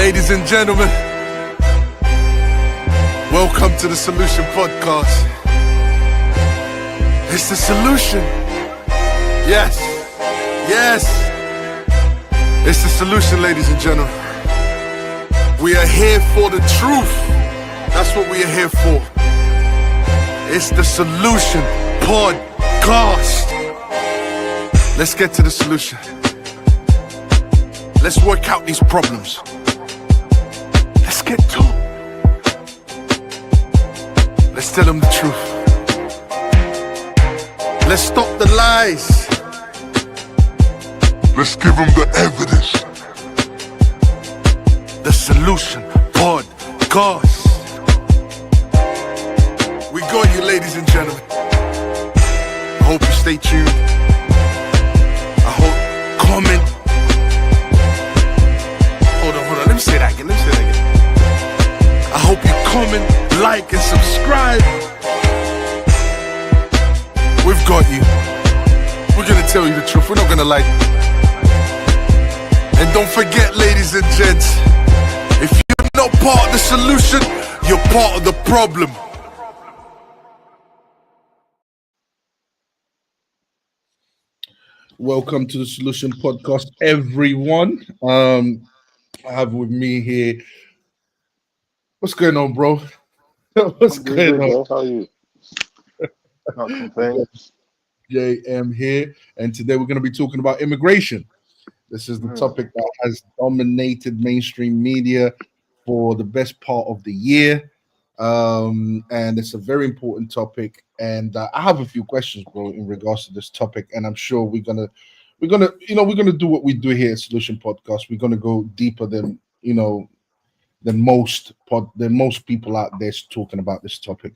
Ladies and gentlemen, welcome to the Solution Podcast. It's the solution. Yes, yes. It's the solution, ladies and gentlemen. We are here for the truth. That's what we are here for. It's the Solution Podcast. Let's get to the solution. Let's work out these problems. Let's get to it. Let's tell them the truth. Let's stop the lies. Let's give them the evidence. The Solution Podcast. We got you, ladies and gentlemen. I hope you stay tuned. I hope, comment. Hold on. Let me say that again. I hope you comment, like, and subscribe. We've got you. We're gonna tell you the truth. We're not gonna lie. And don't forget, ladies and gents, if you're not part of the solution, you're part of the problem. Welcome to the Solution Podcast, everyone. I have with me here. What's going on, bro? What's going on? Bro. How are you? Not complaining. JM here, and today we're going to be talking about immigration. This is the topic that has dominated mainstream media for the best part of the year, and it's a very important topic. And I have a few questions, bro, in regards to this topic, and I'm sure we're gonna do what we do here at Solution Podcast. We're gonna go deeper than most people out there talking about this topic.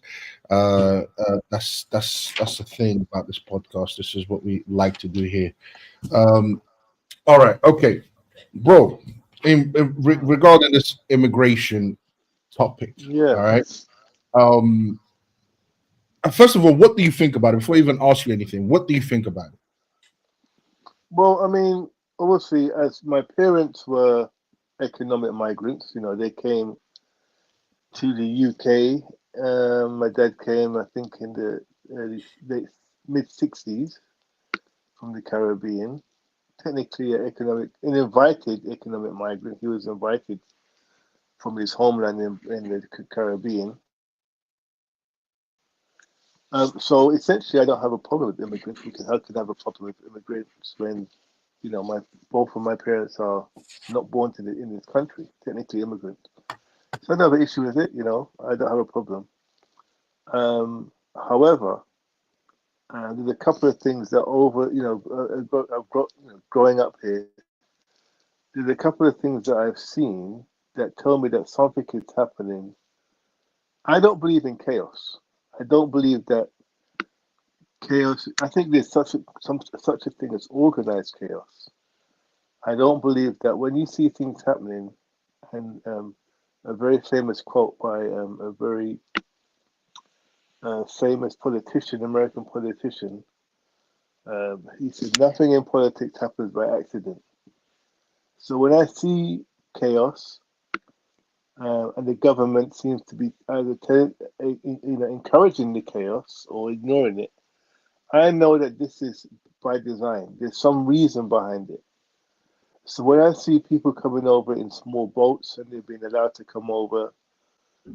That's the thing about this podcast. This is what we like to do here. All right, okay, bro. Regarding this immigration topic, yeah. All right. First of all, what do you think about it? Before I even ask you anything, what do you think about it? Well, I mean, obviously, as my parents were economic migrants, they came to the UK. My dad came, I think, in the mid-60s from the Caribbean. Technically, an invited economic migrant. He was invited from his homeland in the Caribbean. So essentially, I don't have a problem with immigrants, because how can I have a problem with immigrants when, both of my parents are not born in this country, technically immigrant. So I don't have an issue with it, I don't have a problem. However, there's a couple of things that growing up here, there's a couple of things that I've seen that tell me that something is happening. I don't believe in chaos. I don't believe that chaos. I think there's such a thing as organized chaos. I don't believe that when you see things happening, and a very famous quote by a very famous politician, American politician, he said, "Nothing in politics happens by accident." So when I see chaos, and the government seems to be either encouraging the chaos or ignoring it, I know that this is by design. There's some reason behind it. So when I see people coming over in small boats and they've been allowed to come over,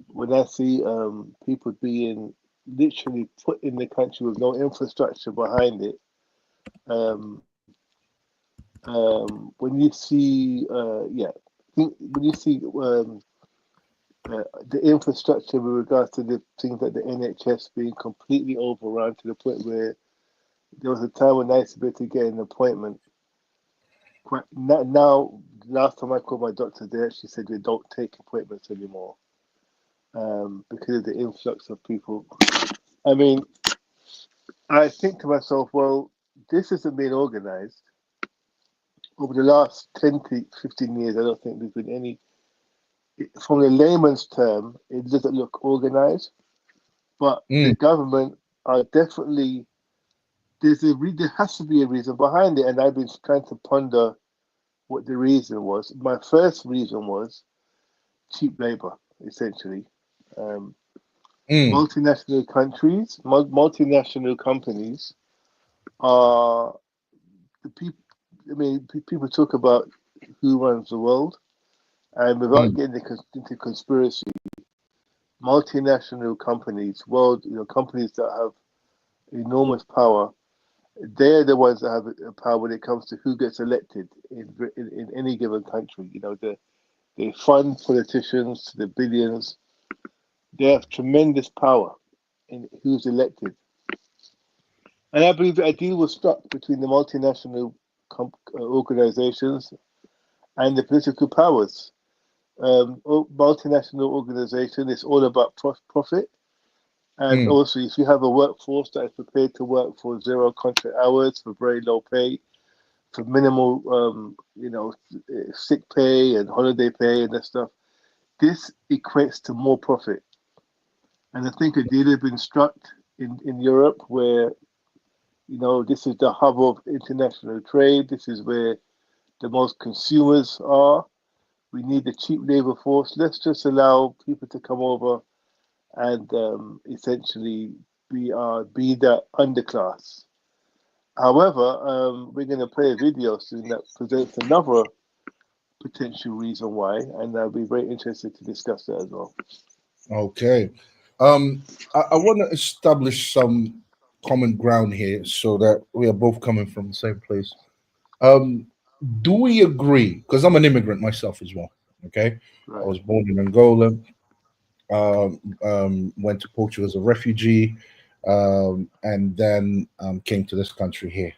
when I see people being literally put in the country with no infrastructure behind it, when you see, the infrastructure with regards to the things like the NHS being completely overrun to the point where there was a time when I used to be able to get an appointment. Now, last time I called my doctor, they actually said they don't take appointments anymore because of the influx of people. I mean, I think to myself, well, this isn't being organized. Over the last 10 to 15 years, I don't think there's been any. From the layman's term, it doesn't look organized, but the government are definitely, there has to be a reason behind it, and I've been trying to ponder what the reason was. My first reason was cheap labor, essentially. Mm, Multinational countries, multinational companies are the people. I mean, people talk about who runs the world, and without mm, getting into conspiracy, multinational companies, companies that have enormous power, they're the ones that have power when it comes to who gets elected in any given country. They fund politicians to the billions. They have tremendous power in who's elected. And I believe that a deal was struck between the multinational organizations and the political powers. Multinational organization is all about profit. And mm. also, if you have a workforce that is prepared to work for zero contract hours, for very low pay, for minimal, sick pay and holiday pay and that stuff, this equates to more profit. And I think a deal has been struck in Europe where, this is the hub of international trade. This is where the most consumers are. We need a cheap labor force. Let's just allow people to come over and essentially be that underclass. However, we're going to play a video soon that presents another potential reason why, and I'll be very interested to discuss that as well. Okay. I want to establish some common ground here so that we are both coming from the same place. Um, do we agree? Because I'm an immigrant myself as well. Okay. I Right. was born in Angola, went to Portugal as a refugee, and then came to this country here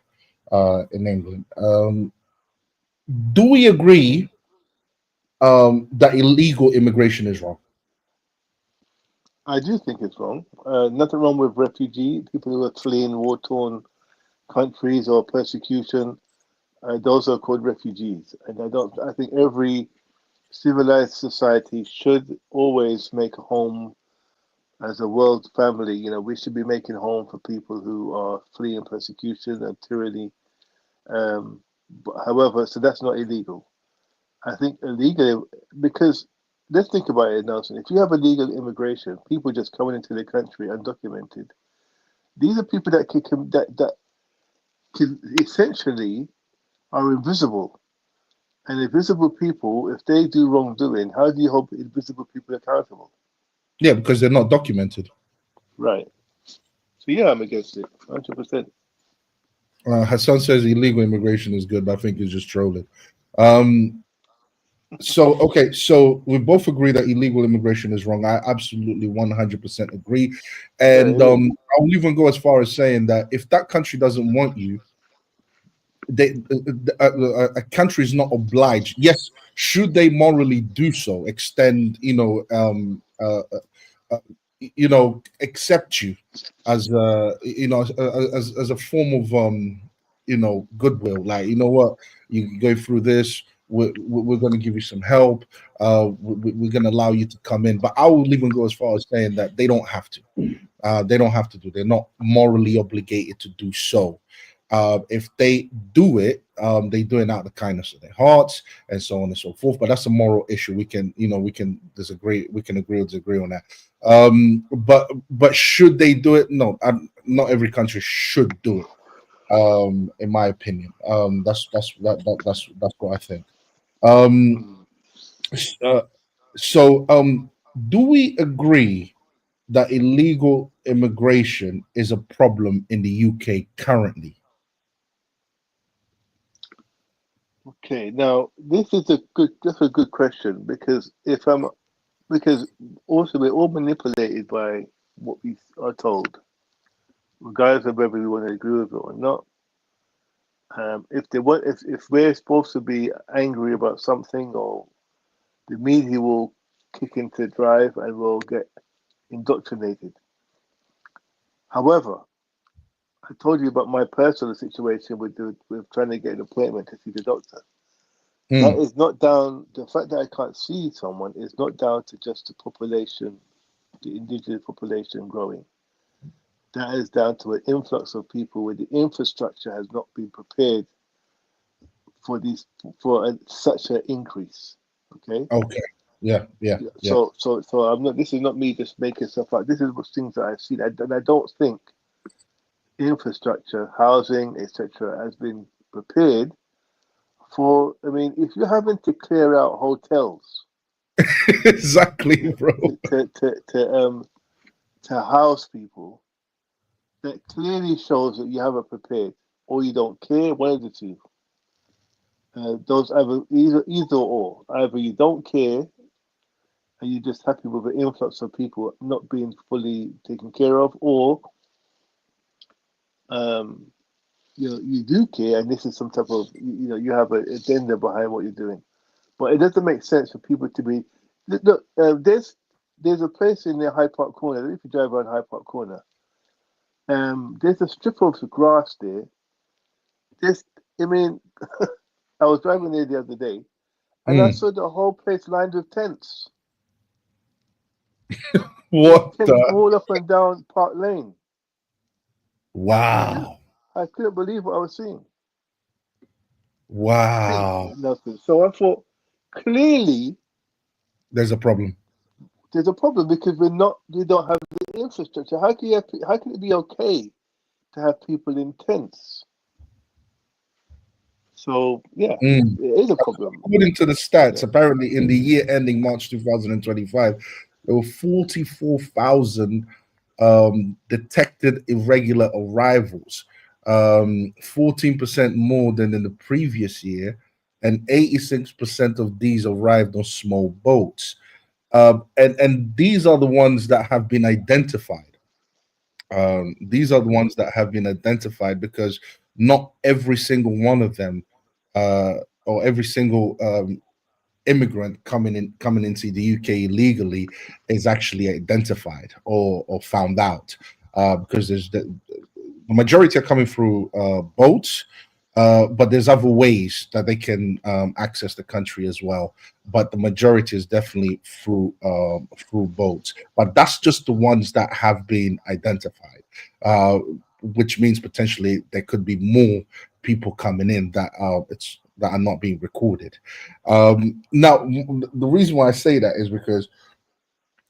in England. Do we agree that illegal immigration is wrong? I do think it's wrong. Nothing wrong with refugee people who are fleeing war-torn countries or persecution. Those are called refugees, and I think every civilized society should always make a home as a world family. We should be making home for people who are fleeing persecution and tyranny. However, so that's not illegal. I think illegal because let's think about it, Nelson. If you have illegal immigration, people just coming into the country undocumented, these are people that can essentially are invisible. And invisible people, if they do wrongdoing, how do you hold invisible people accountable? Yeah, because they're not documented. Right. So yeah, I'm against it, 100%. Hassan says illegal immigration is good, but I think he's just trolling. Um, so we both agree that illegal immigration is wrong. I absolutely 100% agree, Yeah, and it is. I'll even go as far as saying that if that country doesn't want you, a country is not obliged. Yes, should they morally do so, extend, accept you as as a form of goodwill. Like, you know what, you go through this. We're going to give you some help. We're going to allow you to come in, but I will even go as far as saying that they don't have to. They don't have to do. They're not morally obligated to do so. If they do it, they do it out of the kindness of their hearts, and so on and so forth. But that's a moral issue. We can disagree. We can agree or disagree on that. But should they do it? No, not every country should do it. In my opinion, that's what I think. Um, Mm. uh, so, do we agree that illegal immigration is a problem in the UK currently? Okay, now that's a good question because also we're all manipulated by what we are told, regardless of whether we want to agree with it or not. If we're supposed to be angry about something, or the media will kick into drive and we'll get indoctrinated. However, I told you about my personal situation with trying to get an appointment to see the doctor. That Hmm. is not down. The fact that I can't see someone is not down to just the indigenous population growing. That is down to an influx of people where the infrastructure has not been prepared for such an increase. Okay, Okay. Yeah. So I'm not. This is not me just making stuff up. This is what things that I've seen, and I don't think infrastructure, housing, etc., has been prepared for. I mean, if you're having to clear out hotels Exactly, bro. to house people, that clearly shows that you haven't prepared, or you don't care. One of the two. Those either or. Either you don't care and you're just happy with the influx of people not being fully taken care of, or um, you do care, and this is some type of you have an agenda behind what you're doing. But it doesn't make sense for people to be. Look, there's a place in the Hyde Park Corner. If you drive around Hyde Park Corner, there's a strip of grass there. I mean, I was driving there the other day, and I saw the whole place lined with tents. What Tents the? all up and down Park Lane. Wow. I couldn't believe what I was seeing. Wow. Nothing. So I thought, clearly, There's a problem. there's a problem because we don't have the infrastructure. How can it be okay to have people in tents? So yeah, Mm. it is a problem. According to the stats, apparently in the year ending March 2025, there were 44,000 detected irregular arrivals, 14% more than in the previous year, and 86% of these arrived on small boats. And these are the ones that have been identified. These are the ones that have been identified because not every single one of them, or every single immigrant coming into the UK illegally is actually identified or found out, because there's the majority are coming through boats, but there's other ways that they can access the country as well. But the majority is definitely through boats. But that's just the ones that have been identified, which means potentially there could be more people coming in that are not being recorded. Now, the reason why I say that is because,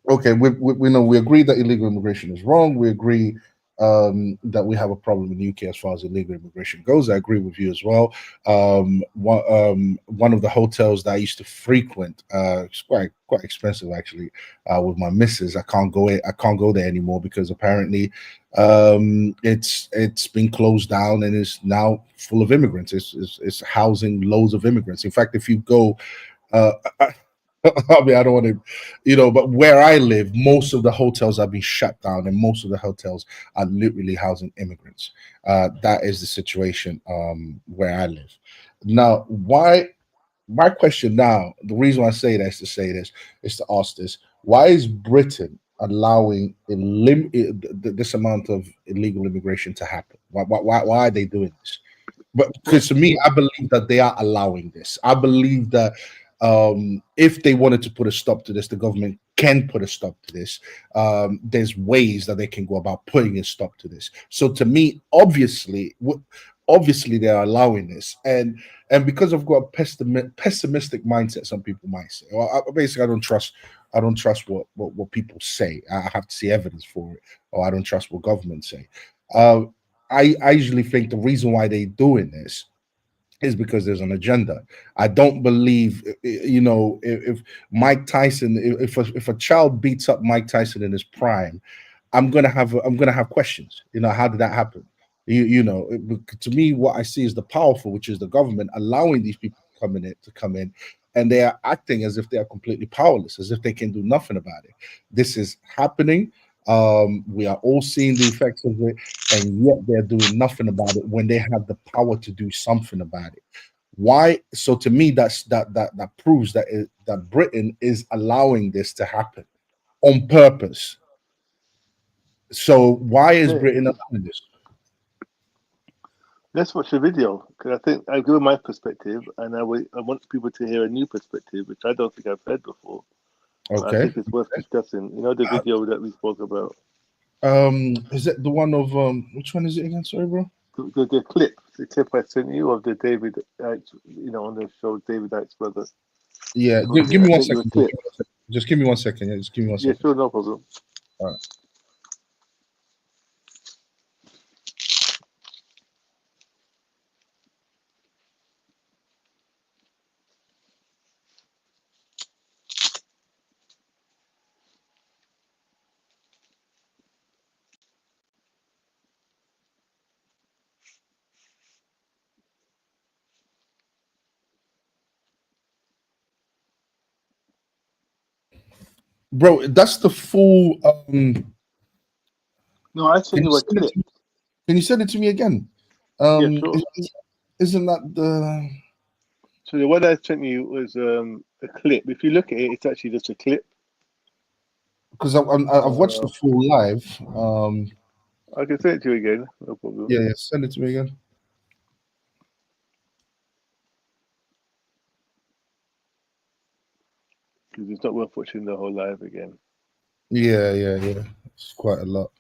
okay, we know, we agree that illegal immigration is wrong. We agree that we have a problem in the UK as far as illegal immigration goes. I agree with you as well. One of the hotels that I used to frequent, it's quite expensive actually, with my missus. I can't go there anymore because apparently it's been closed down and is now full of immigrants. It's housing loads of immigrants. In fact, if you go, I mean, I don't want to, but where I live, most of the hotels have been shut down, and most of the hotels are literally housing immigrants. That is the situation where I live. Now, why? My question now, the reason why I say that is to say this, is to ask this: why is Britain allowing this amount of illegal immigration to happen? Why are they doing this? But because to me, I believe that they are allowing this. I believe that if they wanted to put a stop to this, the government can put a stop to this. There's ways that they can go about putting a stop to this. So to me, obviously they are allowing this, and because I've got a pessimistic mindset, some people might say, well, basically, I don't trust what people say. I have to see evidence for it, or I don't trust what governments say. I usually think the reason why they're doing this is because there's an agenda. I don't believe, if Mike Tyson, if a child beats up Mike Tyson in his prime, I'm gonna have questions. How did that happen? To me, what I see is the powerful, which is the government, allowing these people to come in, and they are acting as if they are completely powerless, as if they can do nothing about it. This is happening. We are all seeing the effects of it, and yet they're doing nothing about it when they have the power to do something about it. Why? So to me, that proves that Britain is allowing this to happen on purpose. So why is Britain allowing this? Let's watch the video because I think I've given my perspective, and I want people to hear a new perspective, which I don't think I've heard before. Okay. I think it's worth discussing. The video that we spoke about. Is it the one of which one is it again? Sorry, bro. The clip I sent you of the David Icke, on the show, David Icke's brother. Yeah, give me 1 second. Just give me 1 second. Yeah, just give me 1 Yeah, second. sure, no problem. All right. Bro, that's the full. No, I sent Can you you a send it clip. to me? Can you send it to me again? Yeah, sure. Isn't that the? So the one I sent you was a clip. If you look at it, it's actually just a clip. Because I've watched the full live. I can send it to you again, no problem. Yeah, send it to me again. Because it's not worth watching the whole live again. Yeah. It's quite a lot.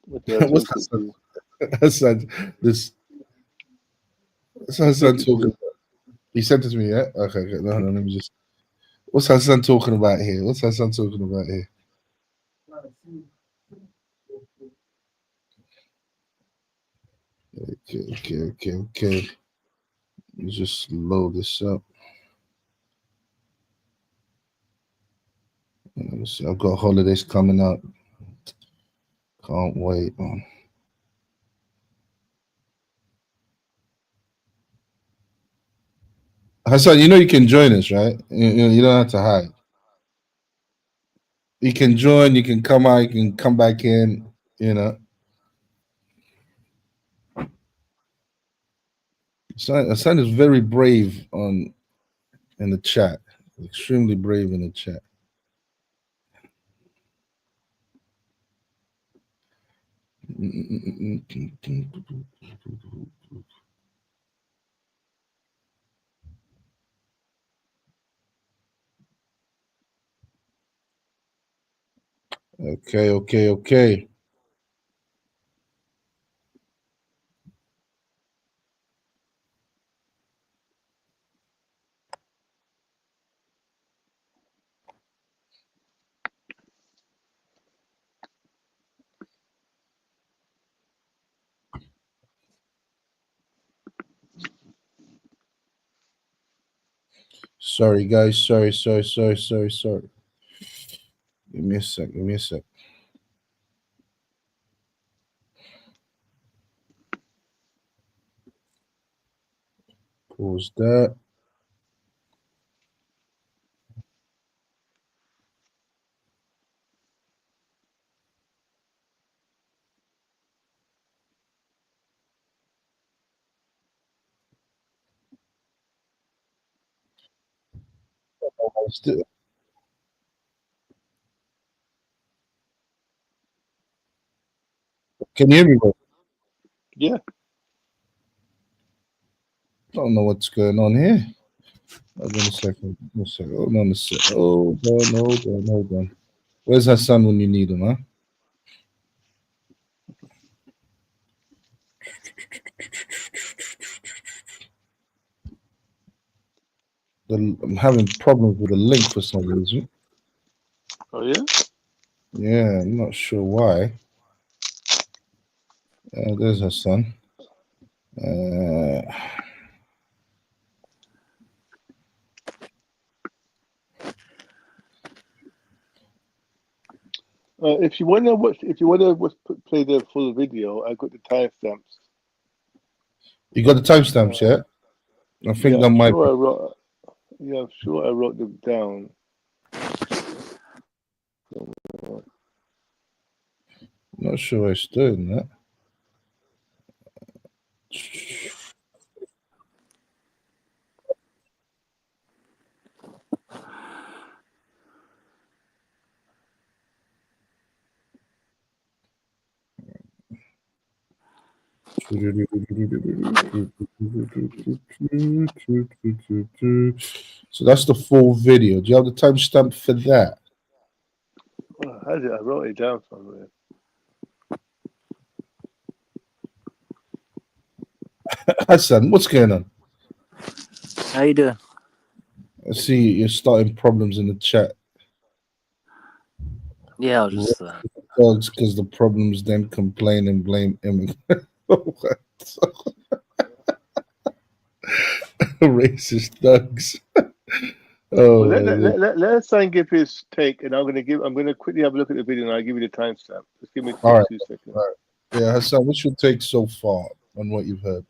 What did I What's send it to you? Hassan? This. What's Hassan talking about? He sent it to me, yeah? Okay. No, let me just. What's Hassan talking about here? What's Hassan talking about here? Okay. Let me just load this up. Let me see. I've got holidays coming up. Can't wait. Hassan, you know you can join us, right? You don't have to hide. You can join, you can come out, you can come back in, you know. Hassan is very brave in the chat. Extremely brave in the chat. Okay. Sorry, guys. Sorry. Give me a sec. Pause that. Can you hear me, bro? Yeah. I don't know what's going on here. Hold on a second. Hold on a second. Hold on. Where's Hassan when you need him, huh? I'm having problems with the link for some reason. Oh, yeah? Yeah, I'm not sure why. There's Hassan. If you wanna play the full video, I got the timestamps. You got the timestamps, yeah? I think that might be. I'm sure I wrote them down. Not sure it's doing that. So that's the full video. Do you have the timestamp for that? I wrote it down somewhere. Hassan, what's going on? How you doing? I see you're starting problems in the chat. Yeah, I'll just. Thugs, because the problems then complain and blame immigrants. Racist thugs. Oh, Let's try and give his take, and I'm gonna quickly have a look at the video, and I'll give you the timestamp. Just give me All right. 2 seconds. All right. Yeah, Hassan, what's your take so far on what you've heard?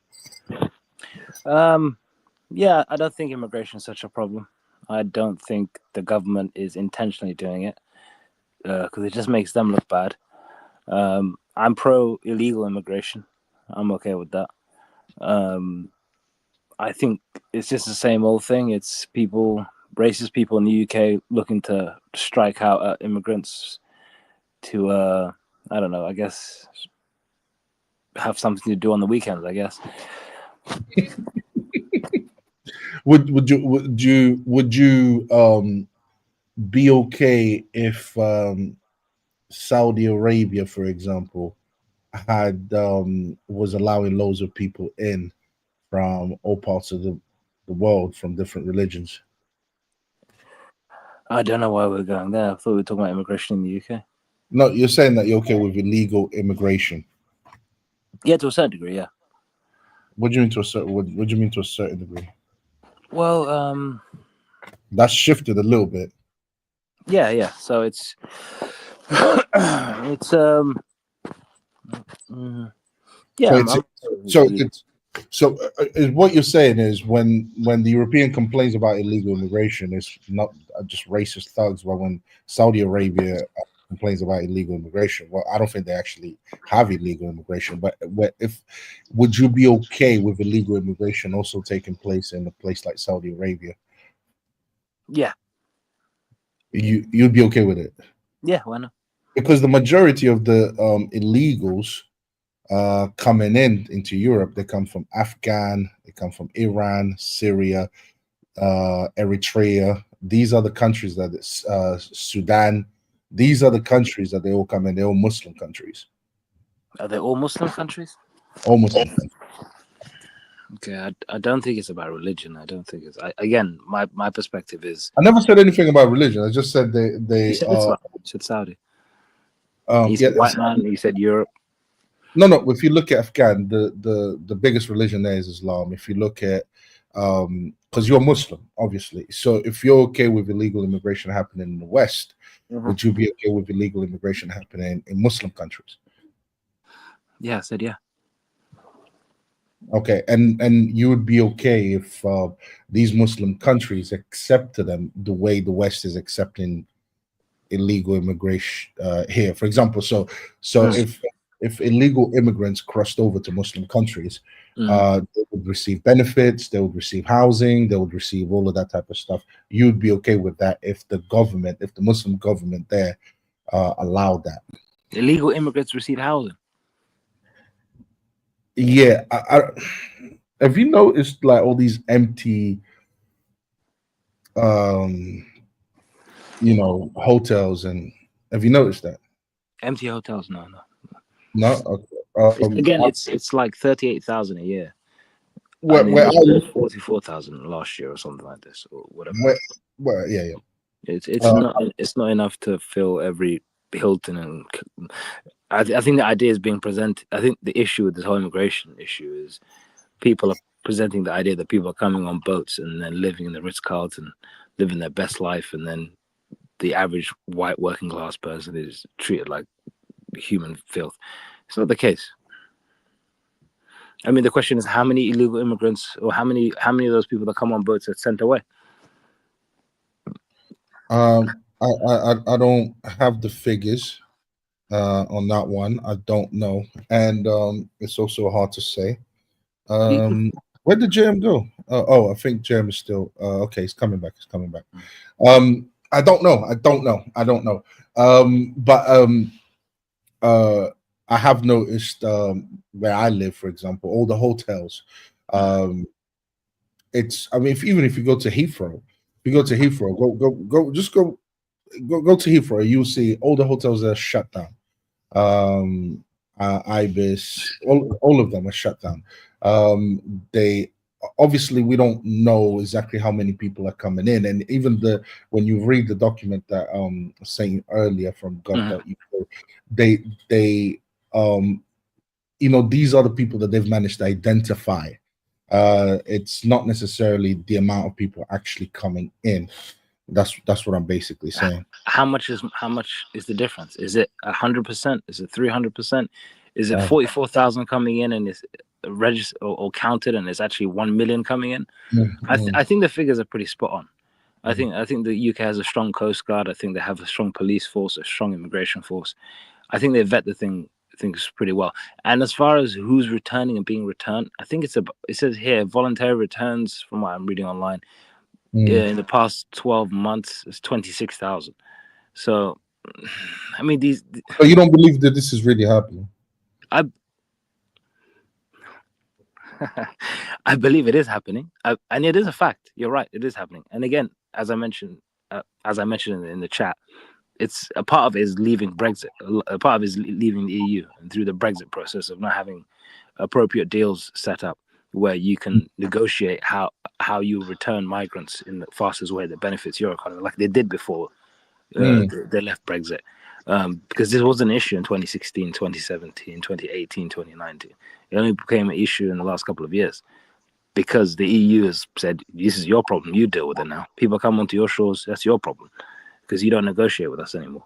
Yeah, I don't think immigration is such a problem. I don't think the government is intentionally doing it because it just makes them look bad. I'm pro illegal immigration. I'm okay with that. I think it's just the same old thing. It's racist people in the UK looking to strike out at immigrants to, I don't know, I guess have something to do on the weekends, I guess. Would you be okay if Saudi Arabia, for example, had was allowing loads of people in from all parts of the world from different religions? I don't know why we're going there. I thought we were talking about immigration in the UK. No, you're saying that you're okay with illegal immigration. Yeah, to a certain degree, yeah. What do you mean to a certain? What do you mean to a certain degree? Well, That's shifted a little bit. Yeah. So it's yeah. So what you're saying is when the European complains about illegal immigration, it's not just racist thugs, but when Saudi Arabia complains about illegal immigration, well, I don't think they actually have illegal immigration. But would you be okay with illegal immigration also taking place in a place like Saudi Arabia? Yeah. You'd be okay with it? Yeah, why not? Because the majority of the illegals coming into Europe, they come from Afghan, they come from Iran, Syria, Eritrea. These are the countries that Sudan. These are the countries that they all come in. They're all Muslim countries. Are they all Muslim countries? All Muslim. Okay, I don't think it's about religion. I don't think it's. Again, my perspective is. I never said anything about religion. I just said they. You said Islam. You said Saudi. You said white man. You said Europe. No. If you look at Afghan, the biggest religion there is Islam. If you look at, because you're Muslim, obviously. So if you're okay with illegal immigration happening in the West, would you be okay with illegal immigration happening in Muslim countries? Yeah, I said yeah. Okay, and you would be okay if these Muslim countries accepted them the way the West is accepting illegal immigration here. For example, so if illegal immigrants crossed over to Muslim countries, they would receive benefits, they would receive housing, they would receive all of that type of stuff. You'd be okay with that if the Muslim government there allowed that. Illegal immigrants receive housing. Yeah, have you noticed like all these empty, hotels, and have you noticed that? Empty hotels? No. No. Okay. Again, it's like 38,000 a year. Where I live, 44,000 last year or something like this, or whatever. Yeah. It's not enough to fill every Hilton, and I think the idea is being presented. I think the issue with this whole immigration issue is people are presenting the idea that people are coming on boats and then living in the Ritz-Carlton, living their best life, and then the average white working class person is treated like human filth. It's not the case. I mean, the question is how many illegal immigrants, or how many of those people that come on boats are sent away? I don't have the figures on that one. I don't know, and it's also hard to say. Where did JM go? I think JM is still okay. He's coming back. I don't know. But I have noticed where I live, for example, all the hotels. Even if you go to Heathrow, go to Heathrow, you'll see all the hotels are shut down. Ibis, all of them are shut down. They obviously we don't know exactly how many people are coming in, and even when you read the document that saying earlier from gov.uk, they these are the people that they've managed to identify. It's not necessarily the amount of people actually coming in. That's what I'm basically saying. How much is the difference? Is it 100%? Is it 300%? Is it 44,000 coming in and is registered or counted, and it's actually 1 million coming in? I think the figures are pretty spot on. I think the UK has a strong coast guard. I think they have a strong police force, a strong immigration force. I think they vet the things pretty well. And as far as who's returning and being returned, I think it says here voluntary returns from what I'm reading online. In the past 12 months, it's 26,000. So, I mean, So you don't believe that this is really happening? I believe it is happening, and it is a fact. You're right, it is happening. And again, as I mentioned in the chat, it's a part of it is leaving Brexit. A part of it is leaving the EU, and through the Brexit process of not having appropriate deals set up where you can negotiate how you return migrants in the fastest way that benefits your economy, like they did before they left Brexit. Because this was an issue in 2016, 2017, 2018, 2019. It only became an issue in the last couple of years because the EU has said, this is your problem, you deal with it now. People come onto your shores, that's your problem because you don't negotiate with us anymore.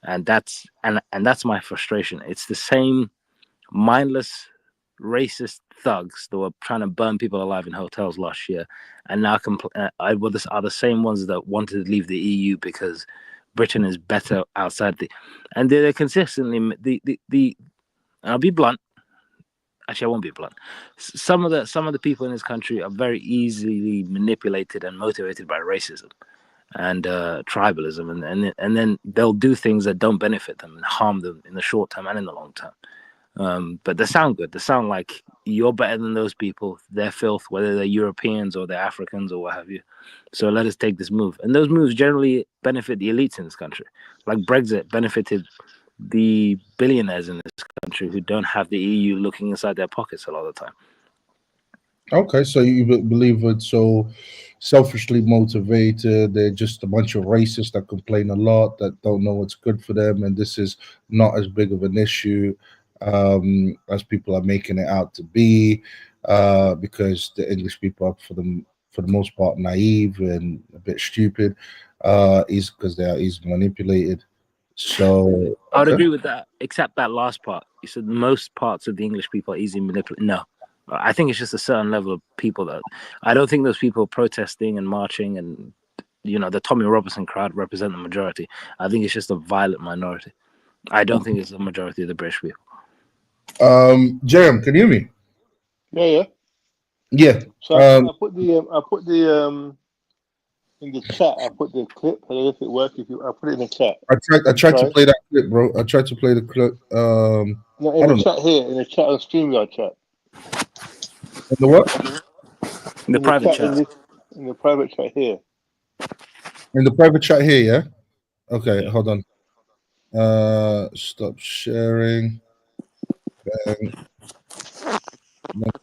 And that's my frustration. It's the same mindless racist thugs that were trying to burn people alive in hotels last year, and now are the same ones that wanted to leave the EU because Britain is better outside and they're consistently the I'll be blunt. Actually, I won't be blunt. Some of the people in this country are very easily manipulated and motivated by racism and tribalism, and then they'll do things that don't benefit them and harm them in the short term and in the long term. But they sound good. They sound like you're better than those people. They're filth, whether they're Europeans or they're Africans or what have you. So let us take this move. And those moves generally benefit the elites in this country. Like Brexit benefited the billionaires in this country who don't have the EU looking inside their pockets a lot of the time. Okay, so you believe it's so selfishly motivated. They're just a bunch of racists that complain a lot, that don't know what's good for them, and this is not as big of an issue as people are making it out to be, because the English people are for the most part naive and a bit stupid, is because they are easily manipulated. So I would agree with that, except that last part. You said most parts of the English people are easily manipulated. No, I think it's just a certain level of people that I don't think those people protesting and marching and the Tommy Robinson crowd represent the majority. I think it's just a violent minority. I don't think it's the majority of the British people. JM, can you hear me? Yeah. So I put the in the chat. I put the clip. I don't know if it works. I put it in the chat. I tried to play that clip, bro. I tried to play the clip. No, in the chat here, in the chat on StreamYard chat. In the what? In the private chat. In the private chat here. In the private chat here, yeah. Okay, hold on. Stop sharing. Bang.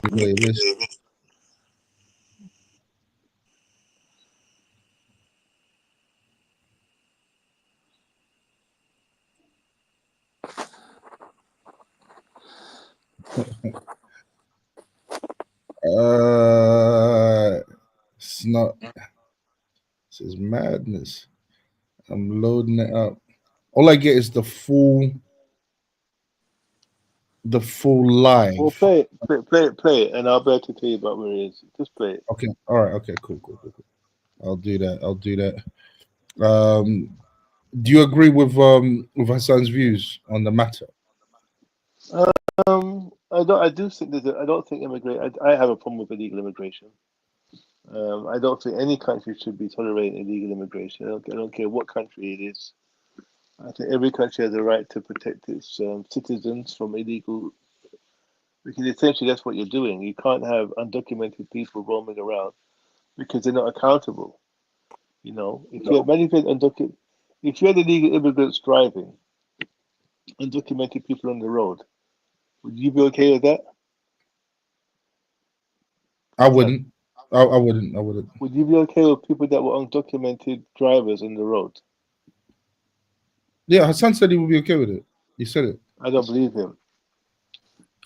Playlist. It's not. This is madness. I'm loading it up. All I get is the full live. Well, play it, and I'll be able to tell you about where it is. Just play it. Okay. All right. Okay. Cool. I'll do that. Do you agree with Hassan's views on the matter? I do think I don't think I have a problem with illegal immigration. I don't think any country should be tolerating illegal immigration. I don't care what country it is. I think every country has a right to protect its citizens from illegal. Because essentially that's what you're doing. You can't have undocumented people roaming around because they're not accountable. If you had illegal immigrants driving, undocumented people on the road, would you be okay with that? I wouldn't. I wouldn't. I wouldn't. Would you be okay with people that were undocumented drivers on the road? Yeah, Hassan said he would be okay with it. He said it. I don't believe him.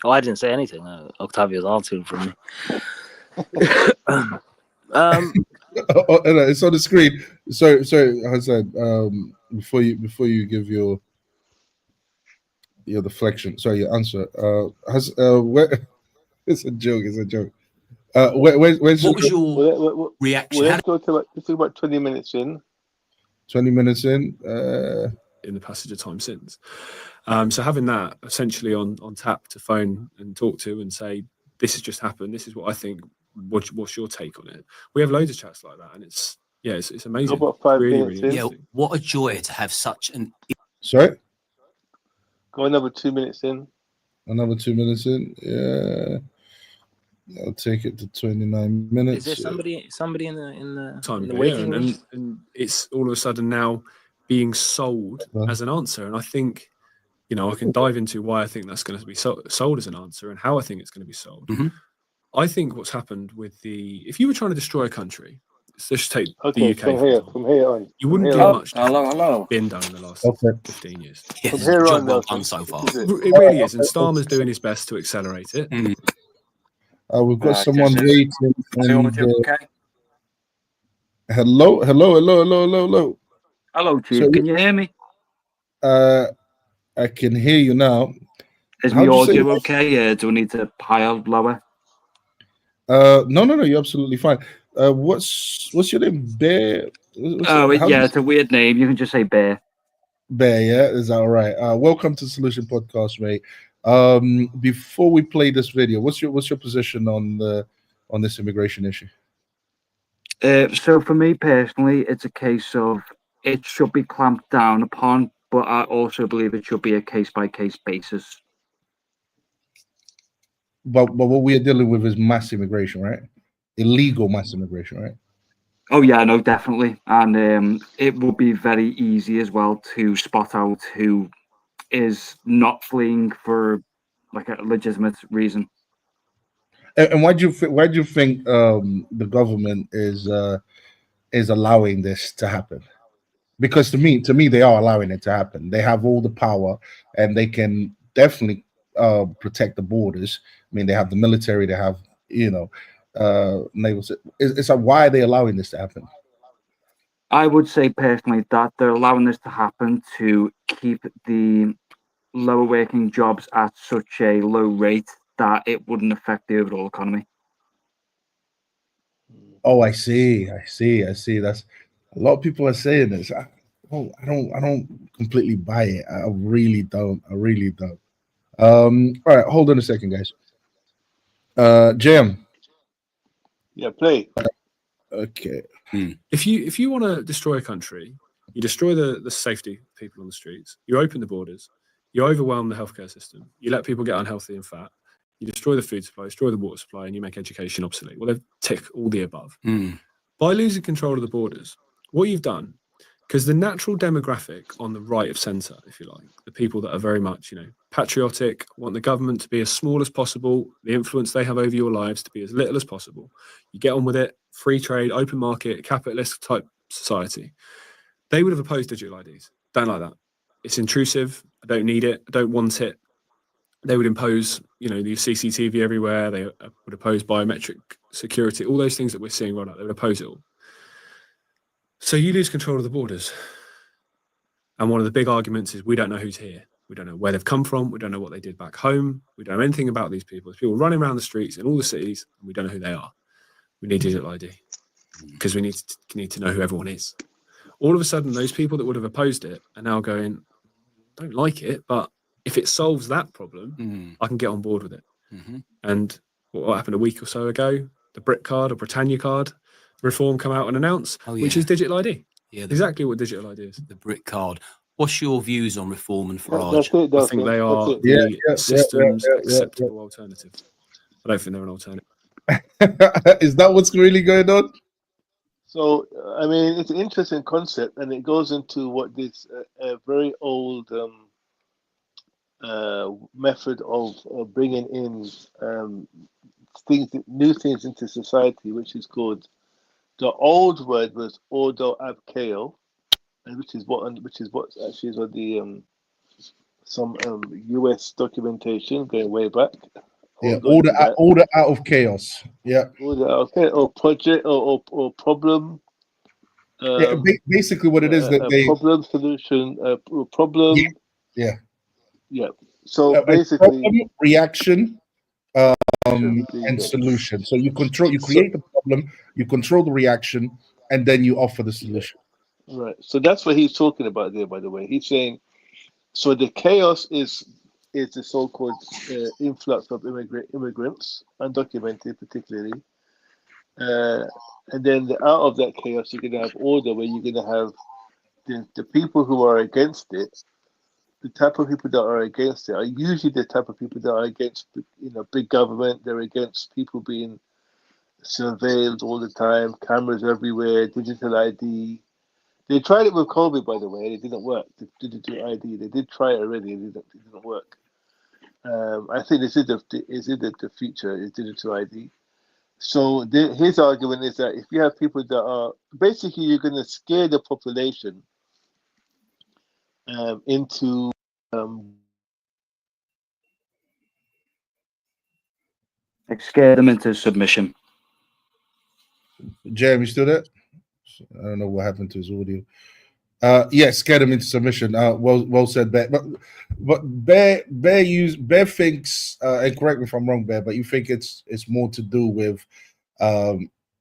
Oh, I didn't say anything. Octavio's answering for me. No, it's on the screen. Sorry, Hassan. Before you give your deflection, sorry, your answer. Where? It's a joke. It's a joke. Where's What was your Well, reaction? let's talk about 20 minutes in. 20 minutes in? In the passage of time since. So having that essentially on tap to phone and talk to and say, this has just happened, this is what I think, what's your take on it? We have loads of chats like that, and it's amazing. Go about 5 really, minutes really in. Yeah, interesting. what a joy to have such an. Sorry? Go another 2 minutes in. Another 2 minutes in? Yeah. I'll take it to 29 minutes. Is there somebody in the Time in the ago, waiting room? and it's all of a sudden now being sold as an answer. And I think, I can dive into why I think that's going to be sold as an answer and how I think it's going to be sold. Mhm. I think what's happened with if you were trying to destroy a country, let's just take Okay, the UK, from for here example, on. you wouldn't From get here much Hello. been done in the last Okay. 15 years. Yeah, From it's a here job on, well Nelson, done so far. this is It really is, and Starmer's doing his best to accelerate it. We've got Just someone waiting. Everyone And, okay? hello. Hello, Chief. So- Can you hear me? I can hear you now. Is How'd my you say audio that? okay? Do we need to higher, lower? No, you're absolutely fine. What's your name? Bear? It's a weird name. You can just say Bear. Bear, yeah, is that all right? Welcome to Solution Podcast, mate. Before we play this video, what's your position on this immigration issue? So for me personally, it's a case of it should be clamped down upon, but I also believe it should be a case-by-case basis. But what we are dealing with is mass immigration, right? Illegal mass immigration, right? Oh yeah, no, definitely, and it would be very easy as well to spot out who is not fleeing for like a legitimate reason. And why do you think the government is allowing this to happen? Because to me, they are allowing it to happen. They have all the power, and they can definitely protect the borders. I mean, they have the military. They have naval. It's like, why are they allowing this to happen? I would say personally that they're allowing this to happen to keep the lower working jobs at such a low rate that it wouldn't affect the overall economy. Oh, I see. That's a lot of people are saying this. I don't completely buy it. I really don't. All right, hold on a second, guys. Jim. Yeah, play. Okay. If you want to destroy a country, you destroy the safety of people on the streets, you open the borders, you overwhelm the healthcare system, you let people get unhealthy and fat, you destroy the food supply, destroy the water supply, and you make education obsolete. Well, they've ticked all the above. By losing control of the borders, what you've done, because the natural demographic on the right of centre, if you like, the people that are very much, patriotic, want the government to be as small as possible, the influence they have over your lives to be as little as possible. You get on with it, free trade, open market, capitalist type society. They would have opposed digital IDs. Don't like that. It's intrusive. I don't need it. I don't want it. They would impose, the CCTV everywhere. They would oppose biometric security, all those things that we're seeing right now. They would oppose it all. So you lose control of the borders. And one of the big arguments is we don't know who's here. We don't know where they've come from. We don't know what they did back home. We don't know anything about these people. There's people running around the streets in all the cities, and we don't know who they are. We need digital ID because we need to know who everyone is. All of a sudden, those people that would have opposed it are now going, don't like it, but if it solves that problem, I can get on board with it. And what happened a week or so ago, the Brit card or Britannia card reform come out and announce, which is digital ID. Yeah, exactly what digital ID is. The Brit card. What's your views on reform and Farage? I think they are the system's acceptable alternative. I don't think they're an alternative. Is that what's really going on? So, I mean, it's an interesting concept, and it goes into what this very old method of bringing in new things into society, which is called, the old word was ordo ab chaos, and which is what actually is on the some US documentation going way back. Yeah, Hold on to that. order out of chaos. Yeah. Order, okay, or project or problem. Yeah, basically what it is that A they problem solution, a problem. yeah. Yeah. So A basically, problem, reaction, there you and go. solution. So you So- create the problem, you control the reaction, and then you offer the solution. Right. So that's what he's talking about there. By the way, he's saying so the chaos is the so-called influx of immigrants, undocumented particularly, and then out of that chaos, you're going to have order, where you're going to have the people who are against it. The type of people that are against it are usually the type of people that are against, big government. They're against people being surveilled all the time, cameras everywhere, digital ID. They tried it with COVID, by the way, and it didn't work. The digital ID, they did try it already, and it didn't work. I think this is the future, is digital ID. So his argument is that if you have people that are basically, you're going to scare the population into Like scare them into submission. Jeremy, still there? I don't know what happened to his audio. Yes, get him into submission. Well said, Bear. But Bear thinks, and correct me if I'm wrong, Bear, but you think it's more to do with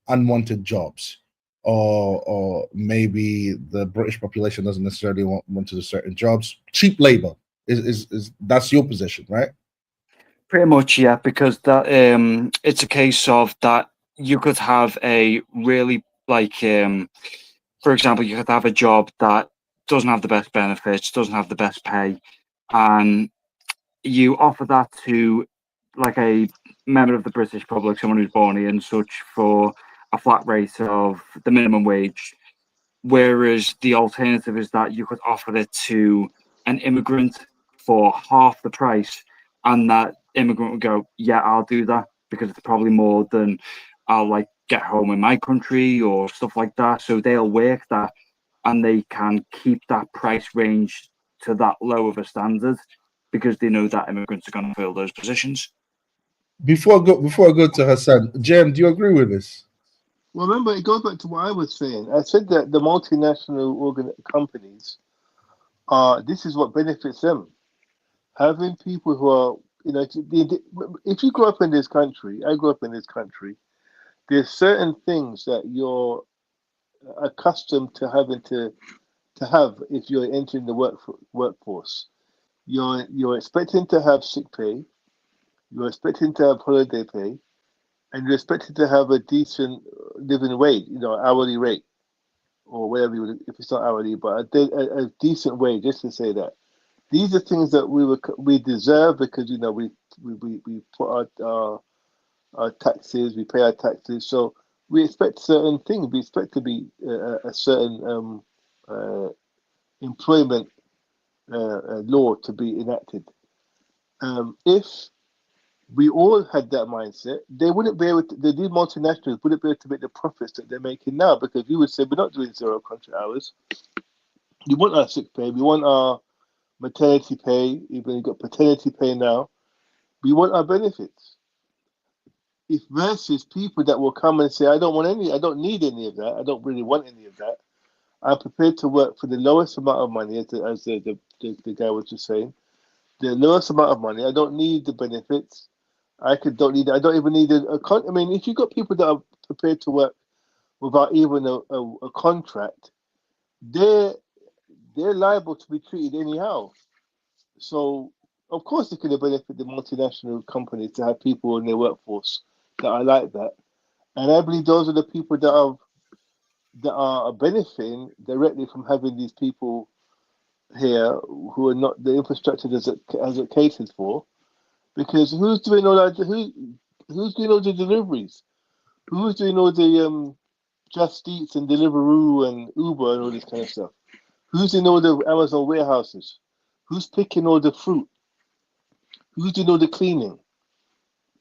unwanted jobs, or maybe the British population doesn't necessarily want to do certain jobs. Cheap labor is that's your position, right? Pretty much, yeah, because that it's a case of that you could have a really for example, you could have a job that doesn't have the best benefits, doesn't have the best pay, and you offer that to like a member of the British public, someone who's born here and such, for a flat rate of the minimum wage. Whereas the alternative is that you could offer it to an immigrant for half the price, and that immigrant would go, yeah, I'll do that, because it's probably more than I'll like get home in my country or stuff like that. So they'll work that, and they can keep that price range to that low of a standard, because they know that immigrants are going to fill those positions. Before I go to Hassan, Jem, do you agree with this? Well, remember, it goes back to what I was saying. I said that the multinational companies this is what benefits them. Having people who are, if you grow up in this country, I grew up in this country, there's certain things that you're accustomed to having to have if you're entering the workforce. You're expecting to have sick pay, you're expecting to have holiday pay, and you're expected to have a decent living wage, hourly rate, or whatever if it's not hourly, but a decent wage, just to say that. These are things that we deserve, because we put our taxes, we pay our taxes, so we expect certain things. We expect to be a certain employment law to be enacted. If we all had that mindset, they wouldn't be able to, these multinationals wouldn't be able to make the profits that they're making now, because we would say we're not doing 0 contract hours. We want our sick pay, we want our maternity pay, even you've got paternity pay now. We want our benefits. If versus people that will come and say, I don't need any of that, I don't really want any of that. I'm prepared to work for the lowest amount of money, as the guy was just saying. The lowest amount of money. I don't need the benefits. I don't even need I mean, if you've got people that are prepared to work without even a contract, they're liable to be treated anyhow. So, of course, it's going to benefit the multinational companies to have people in their workforce that are like that. And I believe those are the people that are benefiting directly from having these people here who are not the infrastructure as it caters for. Because who's doing all that? Who's doing all the deliveries? Who's doing all the Just Eats and Deliveroo and Uber and all this kind of stuff? Who's in all the Amazon warehouses? Who's picking all the fruit? Who's doing all the cleaning?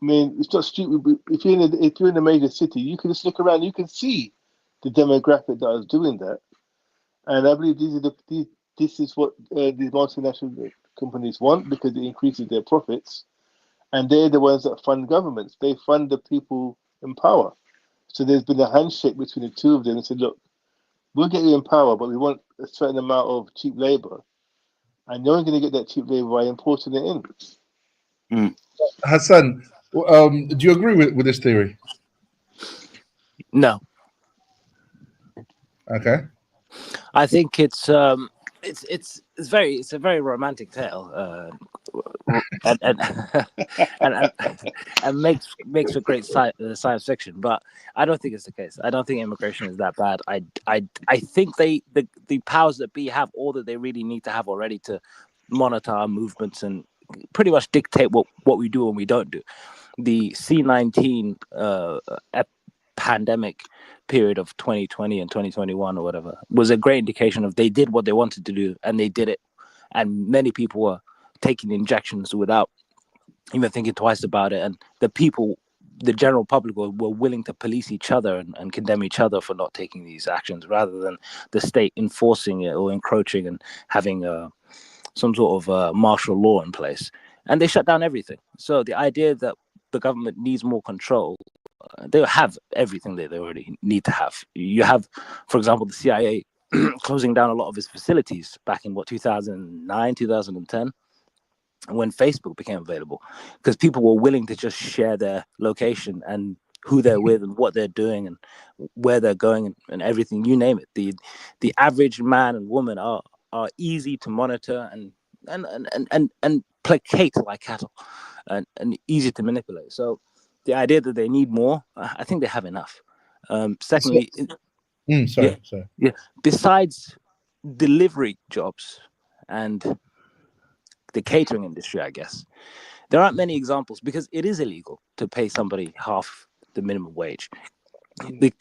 I mean, it's not stupid. But if you're in a major city, you can just look around. You can see the demographic that is doing that, and I believe this is what these multinational companies want because it increases their profits, and they're the ones that fund governments. They fund the people in power. So there's been a handshake between the two of them and said, look, we'll get you in power, but we want a certain amount of cheap labor. And you're only going to get that cheap labor by importing it in. Hassan, do you agree with this theory? No, Okay. I think it's a very romantic tale, and and makes for great science fiction. But I don't think it's the case. I don't think immigration is that bad. I think the powers that be have all that they really need to have already to monitor our movements and pretty much dictate what we do and we don't do. The C-19 pandemic period of 2020 and 2021 or whatever was a great indication of they did what they wanted to do and they did it, and many people were taking injections without even thinking twice about it, and the general public were willing to police each other and condemn each other for not taking these actions rather than the state enforcing it or encroaching and having some sort of martial law in place, and they shut down everything. So the idea that the government needs more control, they have everything that they already need to have. You have, for example, the CIA closing down a lot of its facilities back in 2009, 2010, when Facebook became available, because people were willing to just share their location and who they're with and what they're doing and where they're going and everything, you name it. The average man and woman are easy to monitor and placate like cattle and easy to manipulate. So the idea that they need more, I think they have enough. Secondly, sorry. besides delivery jobs and the catering industry, I guess, there aren't many examples because it is illegal to pay somebody half the minimum wage.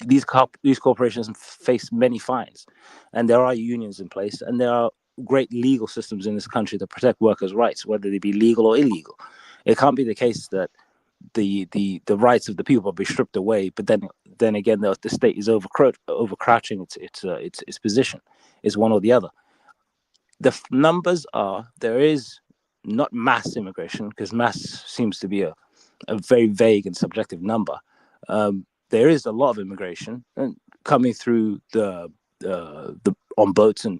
These corporations face many fines, and there are unions in place, and there are great legal systems in this country to protect workers' rights, whether they be legal or illegal. It can't be the case that the rights of the people will be stripped away, but then again the state is overcrouching its position. It's one or the other. The numbers are, there is not mass immigration, because mass seems to be a very vague and subjective number. There is a lot of immigration coming through the on boats and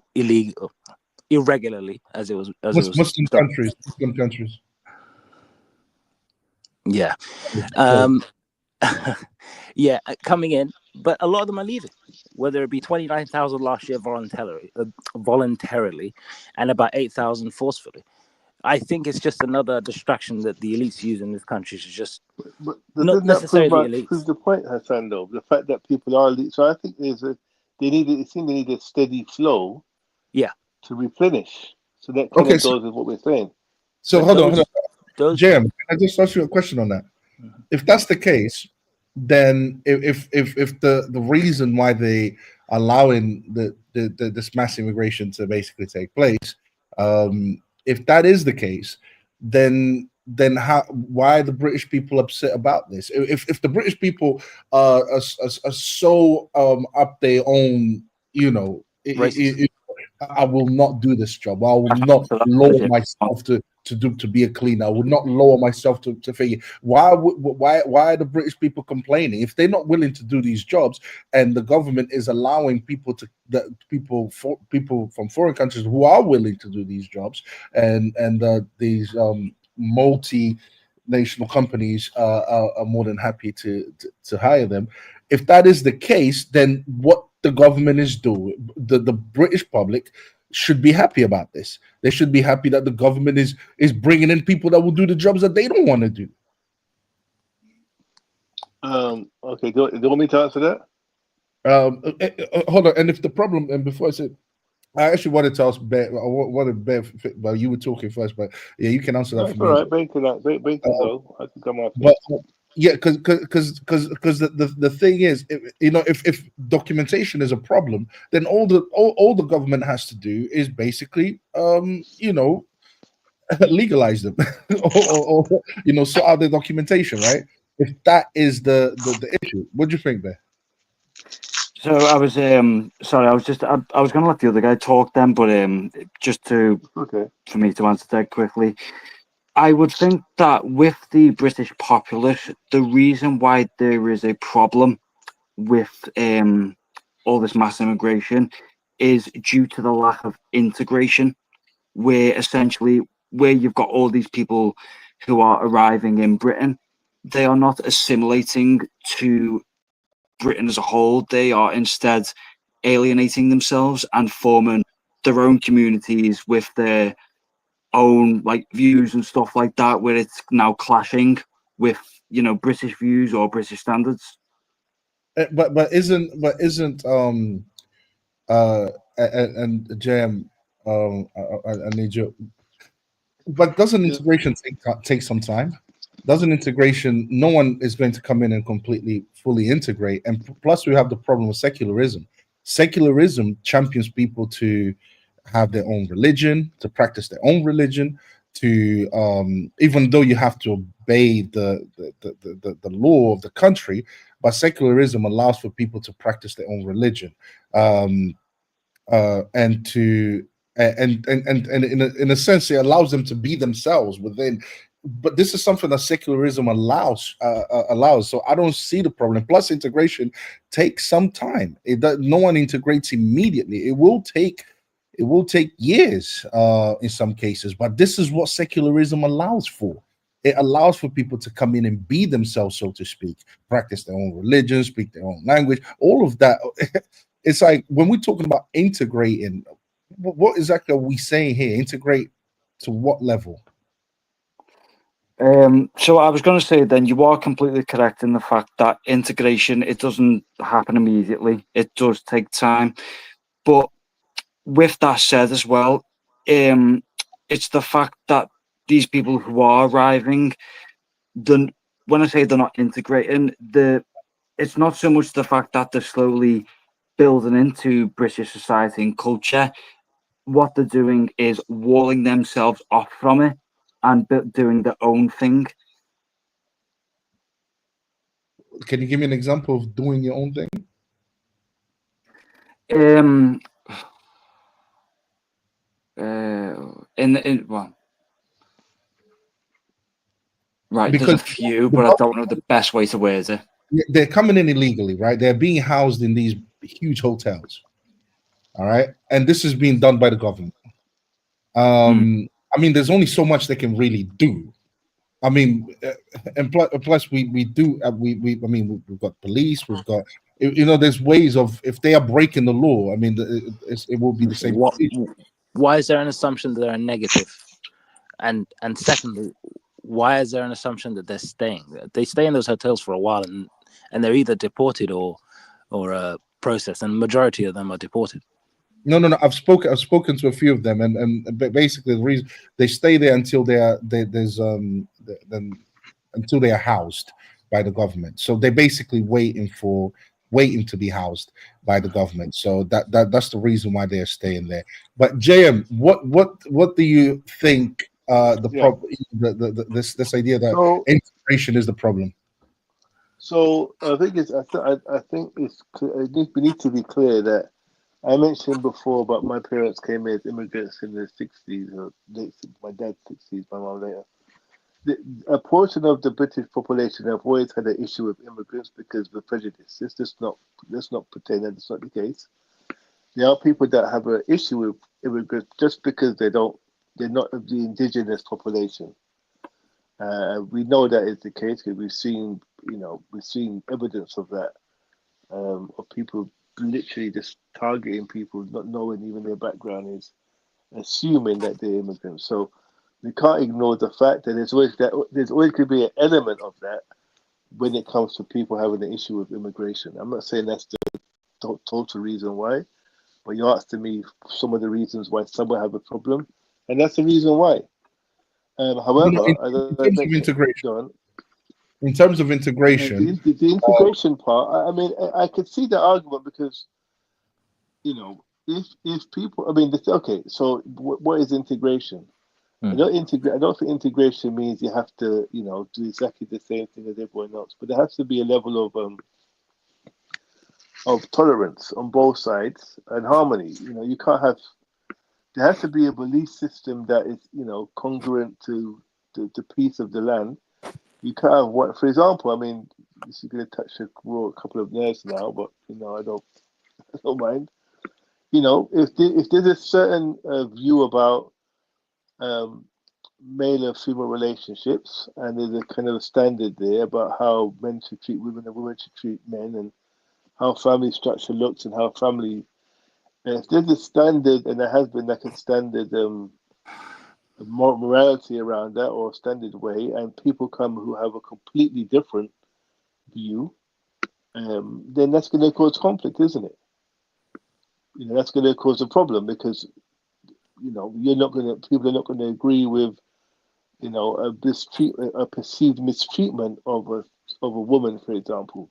irregularly, as it was Muslim countries. Yeah. Yeah, coming in, but a lot of them are leaving, whether it be 29,000 last year voluntarily and about 8,000 forcefully. I think it's just another distraction that the elites use in this country to just not necessarily prove the point, Hassan, though, the fact that people are elite. So I think they need a steady flow to replenish. So that kind of goes with what we're saying. So hold on. JM, can I just ask you a question on that? Mm-hmm. If that's the case, then if the reason why they allowing this mass immigration to basically take place, if that is the case, then why are the British people upset about this? If the British people are so up their own, I will not do this job. I will not lower myself to be a cleaner. I would not lower myself to figure. Why are the British people complaining if they're not willing to do these jobs, and the government is allowing people from foreign countries who are willing to do these jobs, and these multinational companies are more than happy to hire them. If that is the case, then what the government is doing, the British public should be happy about this. They should be happy that the government is bringing in people that will do the jobs that they don't want to do. Okay, do you want me to answer that? Hold on. And if the problem, and before I said, I actually wanted to ask Bear. Well, you were talking first, but yeah, you can answer that. That's all right. Ben can go. I can come after. But yeah, because the thing is, if documentation is a problem, then all the government has to do is basically legalize them, or sort out the documentation, right? If that is the issue, what do you think there? So I was sorry, I was going to let the other guy talk then, but just to Okay. for me to answer that quickly, I would think that with the British populace, the reason why there is a problem with all this mass immigration is due to the lack of integration, where essentially where you've got all these people who are arriving in Britain, they are not assimilating to Britain as a whole. They are instead alienating themselves and forming their own communities with their own like views and stuff like that, where it's now clashing with British views or British standards. But isn't and Jam, I need you. But doesn't Yeah. integration take some time? Doesn't integration? No one is going to come in and completely fully integrate. And plus, we have the problem with secularism. Secularism champions people to have their own religion, to practice their own religion, to even though you have to obey the law of the country, but secularism allows for people to practice their own religion. Um, and to and in a sense it allows them to be themselves within, but this is something that secularism allows, so I don't see the problem. Plus integration takes some time. No one integrates immediately. It will take years in some cases, but this is what secularism allows for. It allows for people to come in and be themselves, so to speak, practice their own religion, speak their own language, all of that. It's like when we're talking about integrating, what exactly are we saying here? Integrate to what level? So I was going to say then you are completely correct in the fact that integration, it doesn't happen immediately. It does take time. But with that said as well, it's the fact that these people who are arriving, when I say they're not integrating, it's not so much the fact that they're slowly building into British society and culture. What they're doing is walling themselves off from it and doing their own thing. Can you give me an example of doing your own thing? Well, right, Because there's a few, but I don't know the best way to word it. they're coming in illegally, right? They're being housed in these huge hotels. All right. And this is being done by the government. I mean, there's only so much they can really do. I mean, and plus we do we I mean we've got police, we've got there's ways of, if they are breaking the law, I mean it will be the same. Why is there an assumption that they're negative? And secondly, why is there an assumption that they're staying? They stay in those hotels for a while, and they're either deported or processed, and the majority of them are deported. No. I've spoken to a few of them, and basically the reason they stay there until until they are housed by the government. So they're basically waiting to be housed by the government. So that's the reason why they're staying there. But JM, what do you think? This idea that integration is the problem. So I think we need to be clear that I mentioned before about my parents came as immigrants in the 60s, or my dad's 60s, my mom later. A portion of the British population have always had an issue with immigrants because of the prejudice. Let's not pretend that it's not the case. There are people that have an issue with immigrants just because they're not of the indigenous population. We know that is the case because we've seen evidence of that, of people literally just targeting people, not knowing even their background, is assuming that they're immigrants. So we can't ignore the fact that there's always going to be an element of that when it comes to people having an issue with immigration. I'm not saying that's the total reason why, but you asked me some of the reasons why some will have a problem, and that's the reason why. However, in terms of integration, the integration part, I mean, I could see the argument because, if people, I mean, okay, so what is integration? I don't think integration means you have to, do exactly the same thing as everyone else. But there has to be a level of tolerance on both sides and harmony. You can't have. There has to be a belief system that is, congruent to the peace of the land. You can't have what, for example. I mean, this is going to touch a couple of nerves now, but I don't mind. If there's a certain view about male and female relationships, and there's a kind of a standard there about how men should treat women and women should treat men, and how family structure looks and how family. And if there's a standard, and there has been like a standard morality around that or standard way, and people come who have a completely different view, then that's going to cause conflict, isn't it? That's going to cause a problem because people are not going to agree with a perceived mistreatment of a woman, for example.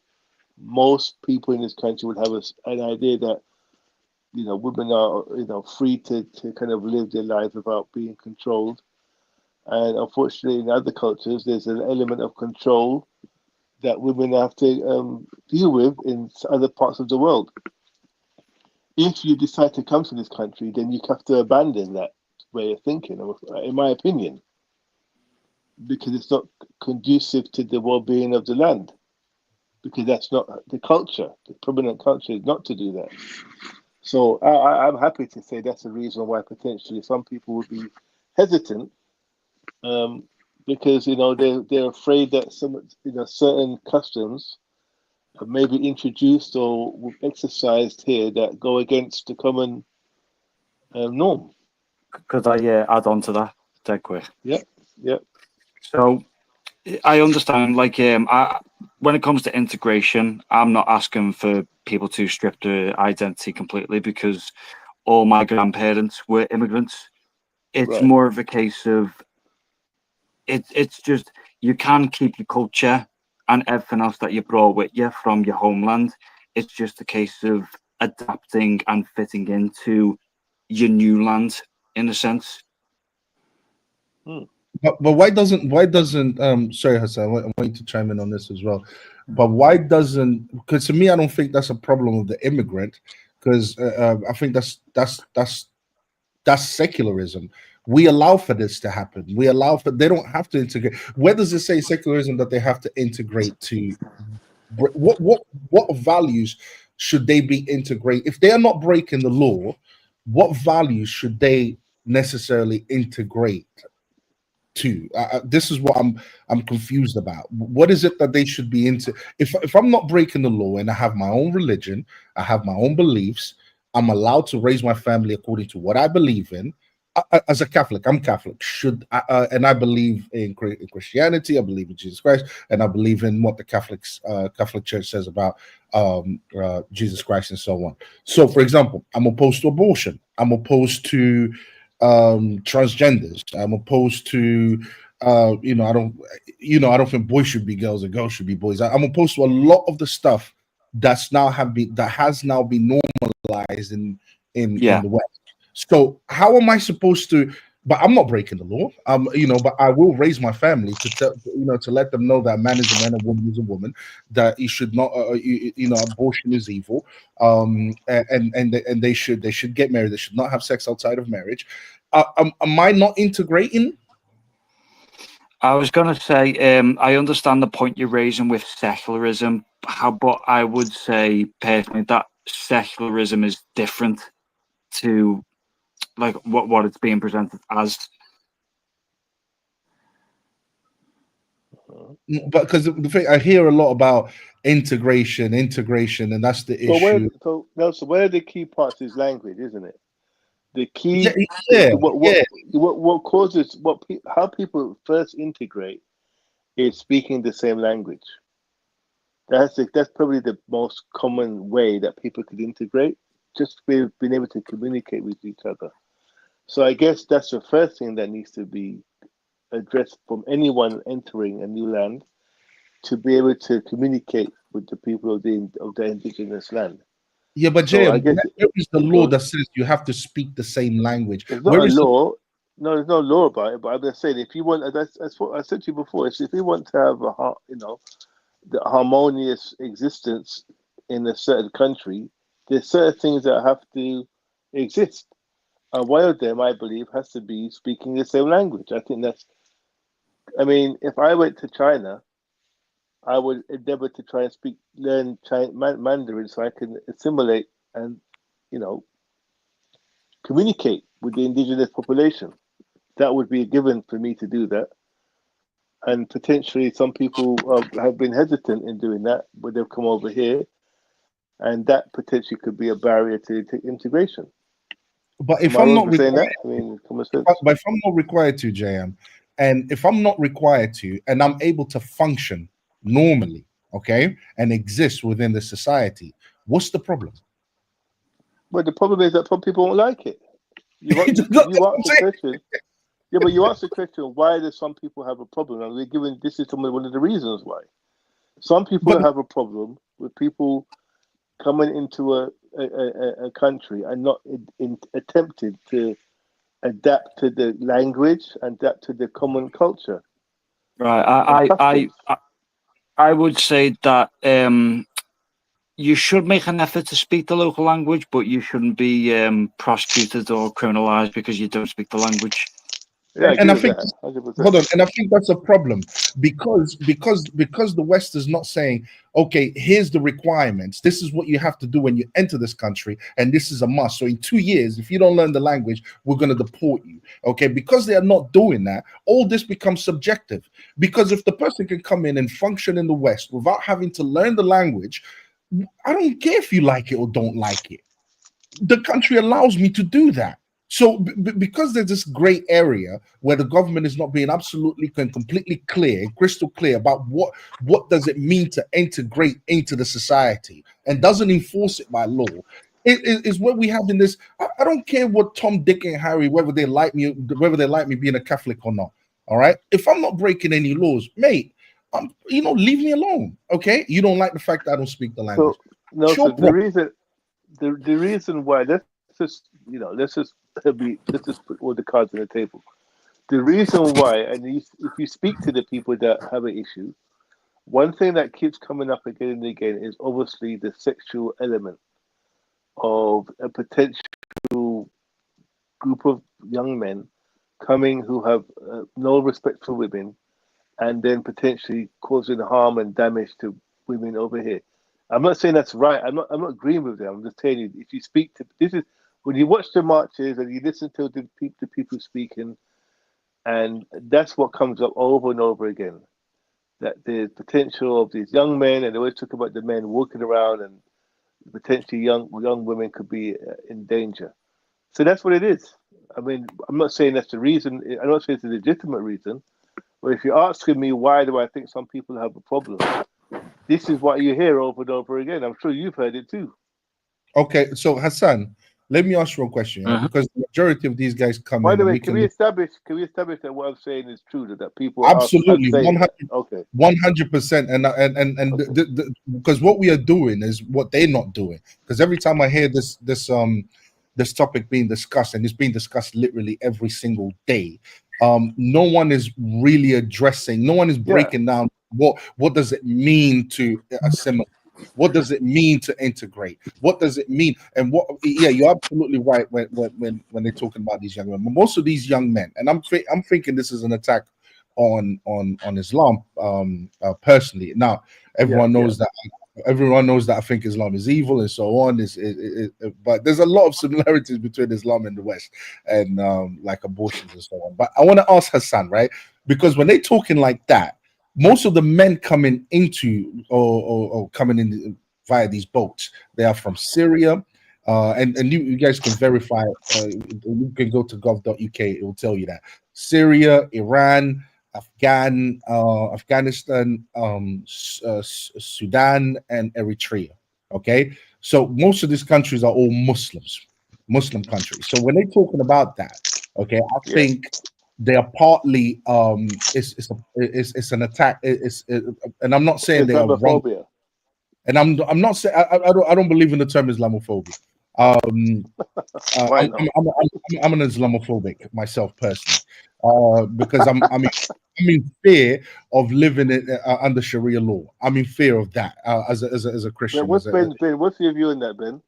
Most people in this country would have an idea that women are free to kind of live their lives without being controlled, and unfortunately in other cultures there's an element of control that women have to deal with in other parts of the world. If you decide to come to this country, then you have to abandon that way of thinking, in my opinion, because it's not conducive to the well-being of the land, because that's not the culture. The prominent culture is not to do that. So I'm happy to say that's the reason why potentially some people would be hesitant, because they're afraid that certain customs may be introduced or exercised here that go against the common norm. Could I add on to that dead quick? Yeah. So I understand, when it comes to integration, I'm not asking for people to strip their identity completely, because all my grandparents were immigrants. It's Right. more of a case of it's just, you can keep your culture and everything else that you brought with you from your homeland. It's just a case of adapting and fitting into your new land, in a sense. But why doesn't sorry, Hassan, I want you to chime in on this as well. But why doesn't, because to me I don't think that's a problem of the immigrant, because I think that's secularism. We allow for this to happen. We allow for, they don't have to integrate. Where does it say secularism that they have to integrate to? What values should they be integrate? If they are not breaking the law, what values should they necessarily integrate to? This is what I'm confused about. What is it that they should be into? If I'm not breaking the law and I have my own religion, I have my own beliefs, I'm allowed to raise my family according to what I believe in. As a Catholic, I'm Catholic. And I believe in Christianity. I believe in Jesus Christ, and I believe in what the Catholic Church says about Jesus Christ and so on. So, for example, I'm opposed to abortion. I'm opposed to transgenders. I'm opposed to I don't think boys should be girls and girls should be boys. I'm opposed to a lot of the stuff that has now been normalized in the West. So how am I supposed to? But I'm not breaking the law. But I will raise my family to let them know that man is a man, a woman is a woman, that you should not, abortion is evil, and they should get married. They should not have sex outside of marriage. Am I not integrating? I was going to say, I understand the point you're raising with secularism, but I would say personally that secularism is different to like what it's being presented as. But because the thing I hear a lot about integration, and that's the issue. So one of the key parts is language, isn't it? The key, what causes how people first integrate is speaking the same language. That's probably the most common way that people could integrate, just being able to communicate with each other. So I guess that's the first thing that needs to be addressed from anyone entering a new land, to be able to communicate with the people of the indigenous land. Yeah, but Jay, where is the law that says you have to speak the same language? It's not a law. No, there's no law about it. But I'm just saying, if you want, that's what I said to you before. If you want to have the harmonious existence in a certain country, there's certain things that have to exist. And one of them, I believe, has to be speaking the same language. I think I mean, if I went to China, I would endeavor to try and learn Mandarin so I can assimilate and, communicate with the indigenous population. That would be a given for me to do that. And potentially some people have been hesitant in doing that, but they've come over here, and that potentially could be a barrier to integration. But if Am I I'm wrong not for saying required, that? I mean, common sense. but if I'm not required to, JM, and if I'm not required to, and I'm able to function normally, okay, and exist within the society, what's the problem? But the problem is that some people won't like it. You asked the question. Yeah, but you asked the question, why do some people have a problem? And we're given this is one of the reasons why. Some people have a problem with people coming into a country and not attempted to adapt to the language, adapt to the common culture. Right. I would say that you should make an effort to speak the local language, but you shouldn't be prosecuted or criminalized because you don't speak the language. Yeah, and I think that, hold on, and I think that's a problem because the West is not saying, okay, here's the requirements. This is what you have to do when you enter this country, and this is a must. So in 2 years, if you don't learn the language, we're going to deport you. Okay, because they are not doing that, all this becomes subjective. Because if the person can come in and function in the West without having to learn the language, I don't care if you like it or don't like it. The country allows me to do that. So because there's this gray area where the government is not being absolutely and completely clear, crystal clear about what does it mean to integrate into the society and doesn't enforce it by law, is what we have in this. I don't care what Tom, Dick, and Harry, whether they like me being a Catholic or not. All right. If I'm not breaking any laws, mate, leave me alone. Okay. You don't like the fact that I don't speak the language. So the reason why let's just put all the cards on the table. The reason why, and if you speak to the people that have an issue, one thing that keeps coming up again and again is obviously the sexual element of a potential group of young men coming who have no respect for women, and then potentially causing harm and damage to women over here. I'm not saying that's right. I'm not agreeing with them. I'm just telling you, if you speak to when you watch the marches and you listen to the people speaking, and that's what comes up over and over again, that the potential of these young men, and they always talk about the men walking around, and potentially young women could be in danger. So that's what it is. I mean, I'm not saying that's the reason. I'm not saying it's a legitimate reason. But if you're asking me why do I think some people have a problem, this is what you hear over and over again. I'm sure you've heard it too. Okay, so Hassan, let me ask you a question, because the majority of these guys come By in. the way, can we establish that what I'm saying is true, that people absolutely 100%, okay, 100%, and because what we are doing is what they're not doing. Because every time I hear this topic being discussed, and it's being discussed literally every single day, no one is really addressing. No one is breaking down what does it mean to assimilate. What does it mean to integrate? What does it mean? And you're absolutely right when they're talking about these young men. Most of these young men, and I'm thinking this is an attack on Islam personally. Now everyone knows that I think Islam is evil and so on. But there's a lot of similarities between Islam and the West, and like abortions and so on. But I want to ask Hassan, right? Because when they're talking like that, most of the men coming into or coming in via these boats, they are from Syria, and you guys can verify. You can go to gov.uk; it will tell you that Syria, Iran, Afghanistan, Sudan, and Eritrea. Okay, so most of these countries are all Muslim countries. So when they're talking about that, okay, I think they are partly it's an attack. And I'm not saying they are wrong. And I'm not saying I don't believe in the term Islamophobia. Why I'm, not? I'm an Islamophobic myself personally, because I'm in fear of living under Sharia law. I'm in fear of that as a Christian. Ben, what's your view on that, Ben?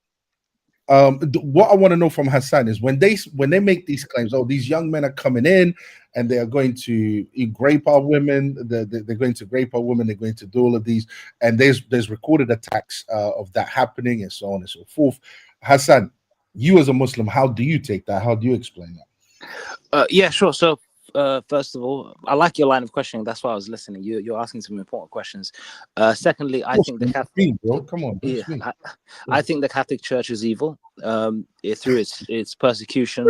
What I want to know from Hassan is when they make these claims, oh, these young men are coming in and they are going to rape our women, they're going to rape our women, they're going to do all of these, and there's recorded attacks of that happening and so on and so forth. Hassan, you as a Muslim, how do you take that? How do you explain that? Yeah, sure. So, first of all, I like your line of questioning. That's why I was listening. You're asking some important questions. Secondly, I think the Catholic, bro, come on, yeah, I think the Catholic Church is evil. Through its persecution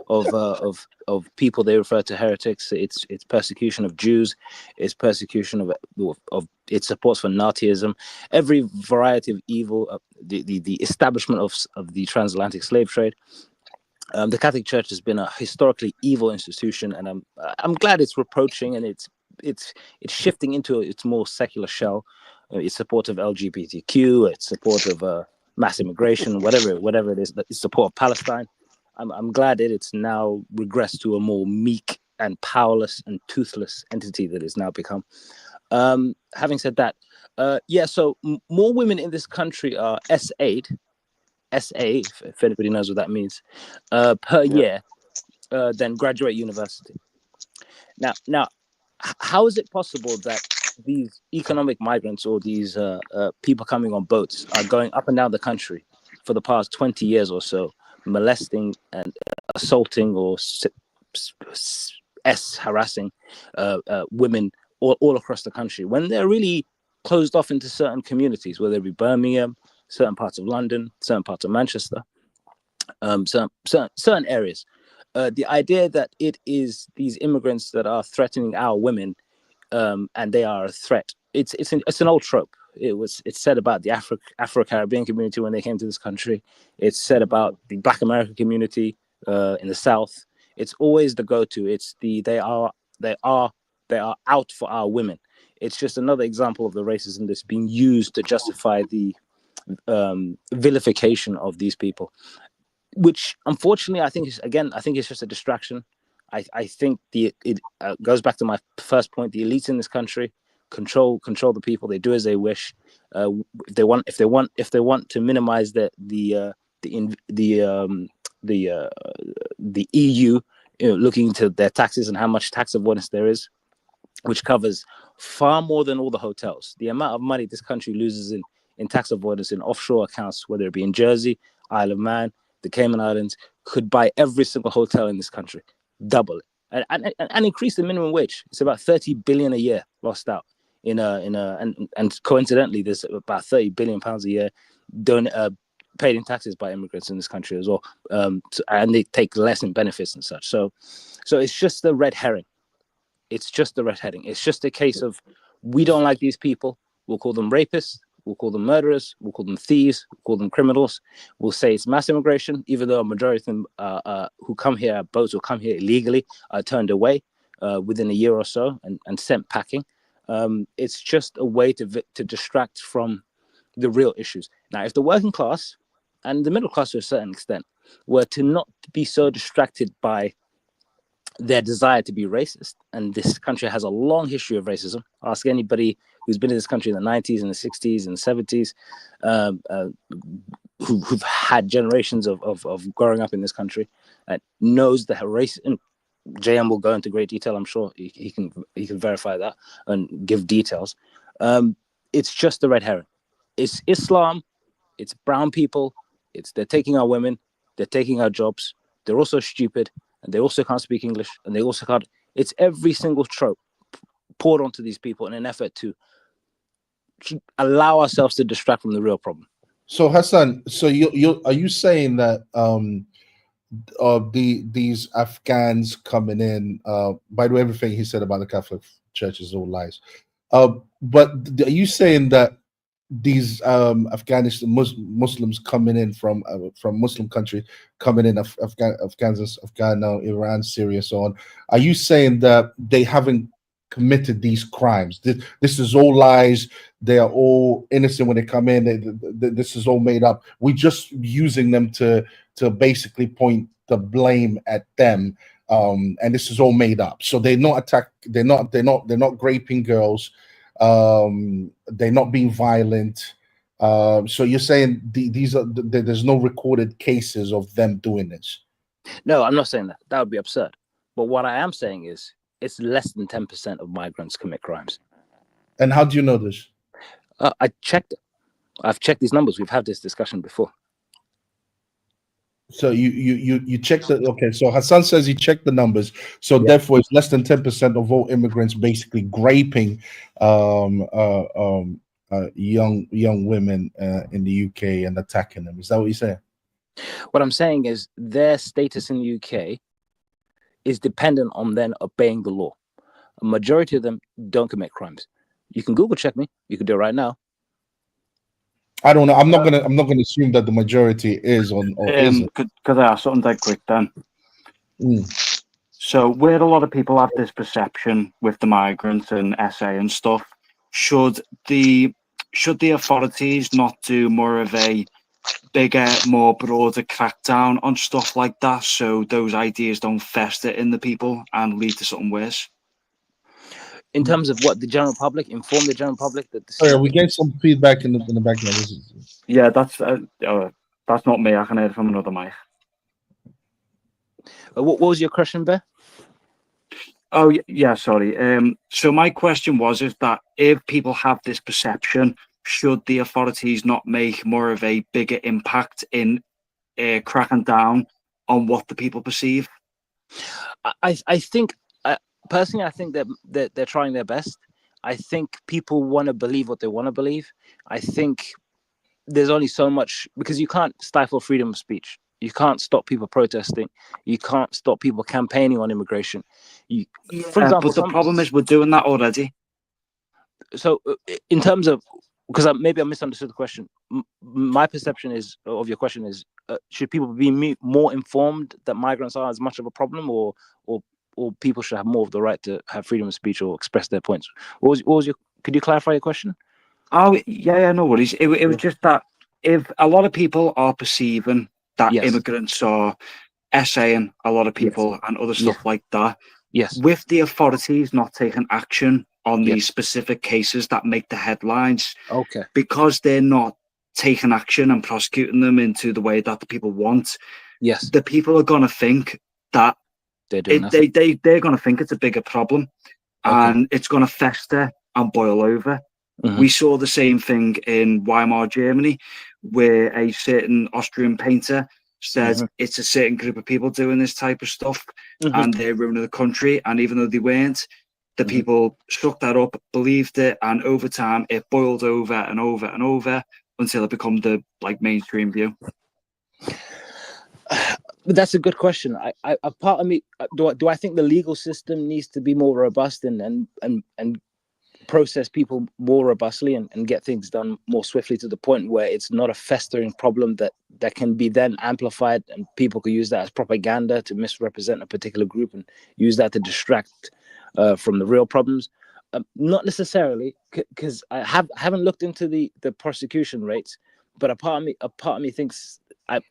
of people they refer to heretics, its persecution of Jews, its persecution of its support for Nazism, every variety of evil, the establishment of the transatlantic slave trade. The Catholic Church has been a historically evil institution, and I'm glad it's reproaching and it's shifting into its more secular shell. Its support of LGBTQ, its support of mass immigration, whatever it is, its support of Palestine. I'm glad that it's now regressed to a more meek and powerless and toothless entity that it's now become. Having said that, so more women in this country are S8. SA, if anybody knows what that means, per year, than graduate university. Now, how is it possible that these economic migrants or these people coming on boats are going up and down the country for the past 20 years or so, molesting and assaulting or harassing women all across the country when they're really closed off into certain communities, whether it be Birmingham, certain parts of London, certain parts of Manchester, certain areas. The idea that it is these immigrants that are threatening our women, and they are a threat. It's an old trope. It's said about the Afro-Caribbean community when they came to this country. It's said about the Black American community in the South. It's always the go-to. It's they are out for our women. It's just another example of the racism that's being used to justify the vilification of these people, which unfortunately I think it's just a distraction. I think it goes back to my first point. The elites in this country control the people. They do as they wish. If they want to minimize the EU, looking into their taxes and how much tax avoidance there is, which covers far more than all the hotels. The amount of money this country loses in tax avoidance in offshore accounts, whether it be in Jersey, Isle of Man, the Cayman Islands, could buy every single hotel in this country, double it, and increase the minimum wage. It's about 30 billion a year lost out and coincidentally, there's about 30 billion pounds a year paid in taxes by immigrants in this country as well, and they take less in benefits and such. So it's just a red herring. It's just a red herring. It's just a case of we don't like these people. We'll call them rapists. We'll call them murderers. We'll call them thieves. We'll call them criminals. We'll say it's mass immigration, even though a majority of them who come here, boats who come here illegally, are turned away within a year or so and sent packing. It's just a way to distract from the real issues. Now, if the working class and the middle class to a certain extent were to not be so distracted by their desire to be racist, and this country has a long history of racism. Ask anybody who's been in this country in the 90s and the 60s and the 70s, who've had generations of growing up in this country, knows that race. And JM will go into great detail. I'm sure he can verify that and give details. It's just a red herring. It's Islam. It's brown people. They're taking our women. They're taking our jobs. They're also stupid. And they also can't speak English, and they also can't. It's every single trope poured onto these people in an effort to allow ourselves to distract from the real problem. So Hassan, so are you saying that these Afghans coming in? By the way, everything he said about the Catholic Church is all lies. But are you saying that these Afghanistan Muslims coming in from Muslim countries, coming in Afghanistan, Iran, Syria, so on, are you saying that they haven't committed these crimes. This is all lies. They are all innocent when they come in. This is all made up. We're just using them to basically point the blame at them. And this is all made up. So they're not they're not raping girls. They're not being violent. So you're saying these are there's no recorded cases of them doing this? No, I'm not saying that. That would be absurd. But what I am saying is it's less than 10% of migrants commit crimes. And how do you know this? I checked it. I've checked these numbers. We've had this discussion before. So you checked the okay. So Hassan says he checked the numbers. So therefore, it's less than 10% of all immigrants basically graping young women in the UK and attacking them. Is that what you're saying? What I'm saying is their status in the UK is dependent on them obeying the law. A majority of them don't commit crimes. You can Google check me. You can do it right now. I don't know. I'm not gonna assume that the majority is on. Or isn't. Could I ask something that quick then? So where a lot of people have this perception with the migrants and SA and stuff, should the authorities not do more of a bigger, more broader crackdown on stuff like that, so those ideas don't fester in the people and lead to something worse? In terms of what the general public, inform the general public that. Sorry, we get some feedback in the background. Yeah, that's not me. I can hear it from another mic. What was your question, Bear? Oh yeah, sorry. So my question was is that if people have this perception, should the authorities not make more of a bigger impact in cracking down on what the people perceive? I think personally, I think that they're trying their best. I think people want to believe what they want to believe. I think there's only so much, because you can't stifle freedom of speech. You can't stop people protesting. You can't stop people campaigning on immigration. For example, but the problem is we're doing that already. So in terms of, because maybe I misunderstood the question. My perception of your question is, should people be more informed that migrants are as much of a problem, or people should have more of the right to have freedom of speech or express their points? What was your? Could you clarify your question? Oh yeah, no worries. It was just that if a lot of people are perceiving that immigrants are essaying a lot of people and other stuff like that. Yes. With the authorities not taking action on these specific cases that make the headlines, because they're not taking action and prosecuting them into the way that the people want, the people are going to think that they're going to think it's a bigger problem and it's going to fester and boil over. We saw the same thing in Weimar, Germany, where a certain Austrian painter said it's a certain group of people doing this type of stuff and they're ruining the country. And even though they weren't, the people struck that up, believed it, and over time it boiled over and over and over until it became the mainstream view. But that's a good question. I part of me, do I think the legal system needs to be more robust and process people more robustly and get things done more swiftly to the point where it's not a festering problem that can be then amplified and people can use that as propaganda to misrepresent a particular group and use that to distract from the real problems? Not necessarily, because I haven't looked into the prosecution rates, but a part of me thinks I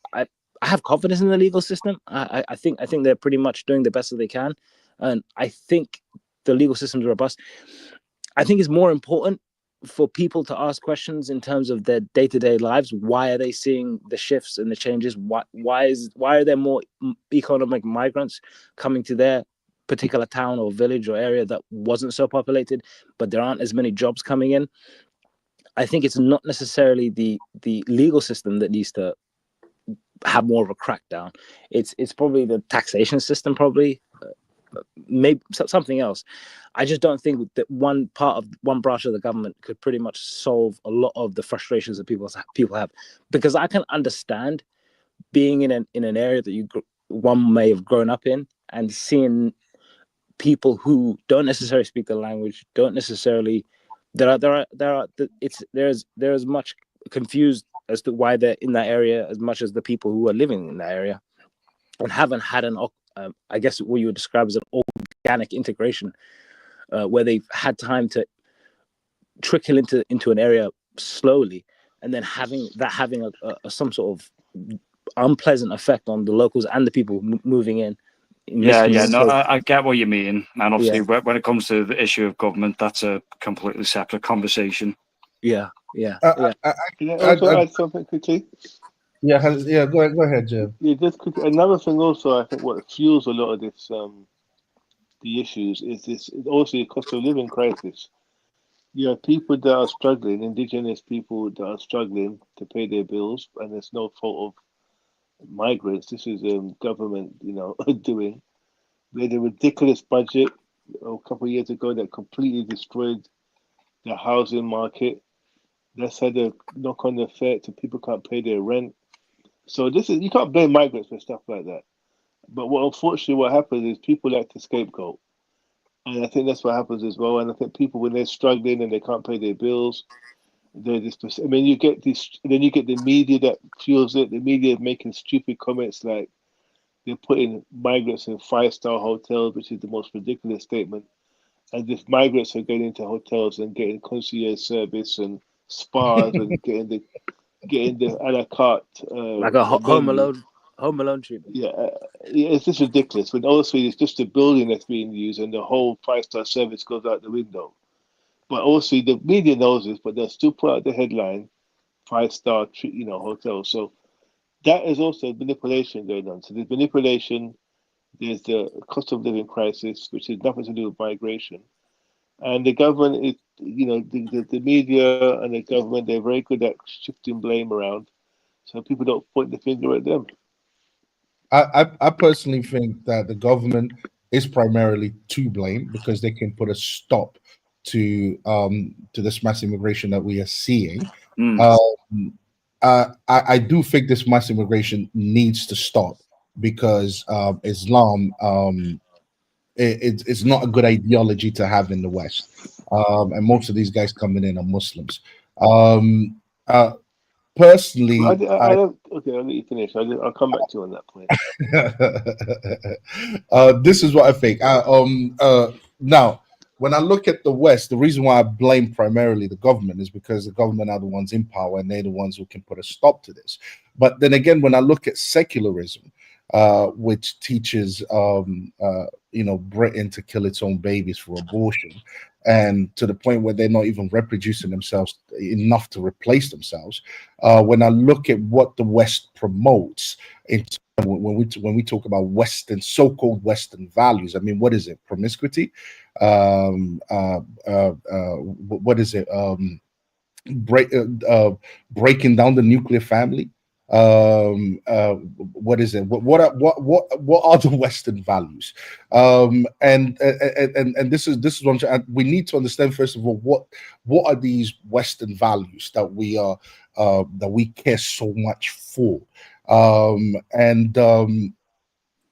have confidence in the legal system. I think they're pretty much doing the best that they can, and I think the legal system is robust. I think it's more important for people to ask questions in terms of their day-to-day lives. Why are they seeing the shifts and the changes? Why are there more economic migrants coming to their particular town or village or area that wasn't so populated, but there aren't as many jobs coming in? I think it's not necessarily the legal system that needs to have more of a crackdown. It's probably the taxation system, probably. Maybe something else. I just don't think that one branch of the government could pretty much solve a lot of the frustrations that people have, because I can understand being in an area that one may have grown up in and seeing people who don't necessarily speak the language, don't necessarily they're as much confused as to why they're in that area as much as the people who are living in that area and haven't had I guess what you would describe as an organic integration where they've had time to trickle into an area slowly, and then having some sort of unpleasant effect on the locals and the people moving in. Yeah, no, I get what you mean, and obviously when it comes to the issue of government, that's a completely separate conversation. Yeah. Can I also add something quickly? Go ahead, Jim. Yeah, just quickly. Another thing also, I think what fuels a lot of this, the issues is this also the cost of living crisis. You have people that are struggling, indigenous people that are struggling to pay their bills, and it's no fault of migrants. This is government, doing. They had a ridiculous budget a couple of years ago that completely destroyed the housing market. That's had a knock-on effect, and people can't pay their rent. So you can't blame migrants for stuff like that. But unfortunately what happens is people like to scapegoat. And I think that's what happens as well. And I think people, when they're struggling and they can't pay their bills, you get this, then you get the media that fuels it. The media making stupid comments like they're putting migrants in 5-star hotels, which is the most ridiculous statement. And if migrants are getting into hotels and getting concierge service and spas and getting the a la carte, like a home alone treatment. Yeah, it's just ridiculous. When also it's just the building that's being used, and the whole 5-star service goes out the window. But also the media knows this, but they'll still put out the headline 5-star, hotel. So that is also manipulation going on. So there's manipulation. There's the cost of living crisis, which has nothing to do with migration. And the government is, the media and the government, they're very good at shifting blame around, so people don't point the finger at them. I personally think that the government is primarily to blame because they can put a stop to this mass immigration that we are seeing. I do think this mass immigration needs to stop because Islam it's not a good ideology to have in the West, and most of these guys coming in are Muslims. Personally, okay, I'll let you finish. I'll come back to you on that point. This is what I think. Now, when I look at the West, the reason why I blame primarily the government is because the government are the ones in power and they're the ones who can put a stop to this. But then again, when I look at secularism, which teaches Britain to kill its own babies for abortion, and to the point where they're not even reproducing themselves enough to replace themselves. When I look at what the West promotes when we talk about Western, so-called Western values, I mean, what is it? Promiscuity? What is it? Breaking down the nuclear family. What is it? What are the Western values? And this is what we need to understand. First of all, what are these Western values that we care so much for? And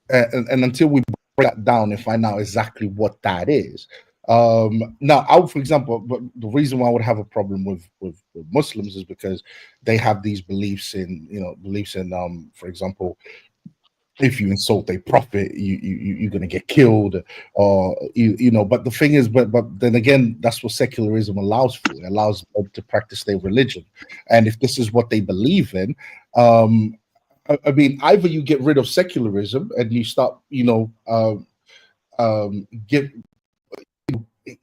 until we break that down and find out exactly what that is. Now, for example, the reason why I would have a problem with Muslims is because they have these beliefs in, for example, if you insult a prophet, you're going to get killed, or But the thing is, but then again, that's what secularism allows for. It allows them to practice their religion, and if this is what they believe in, I mean, either you get rid of secularism and you start,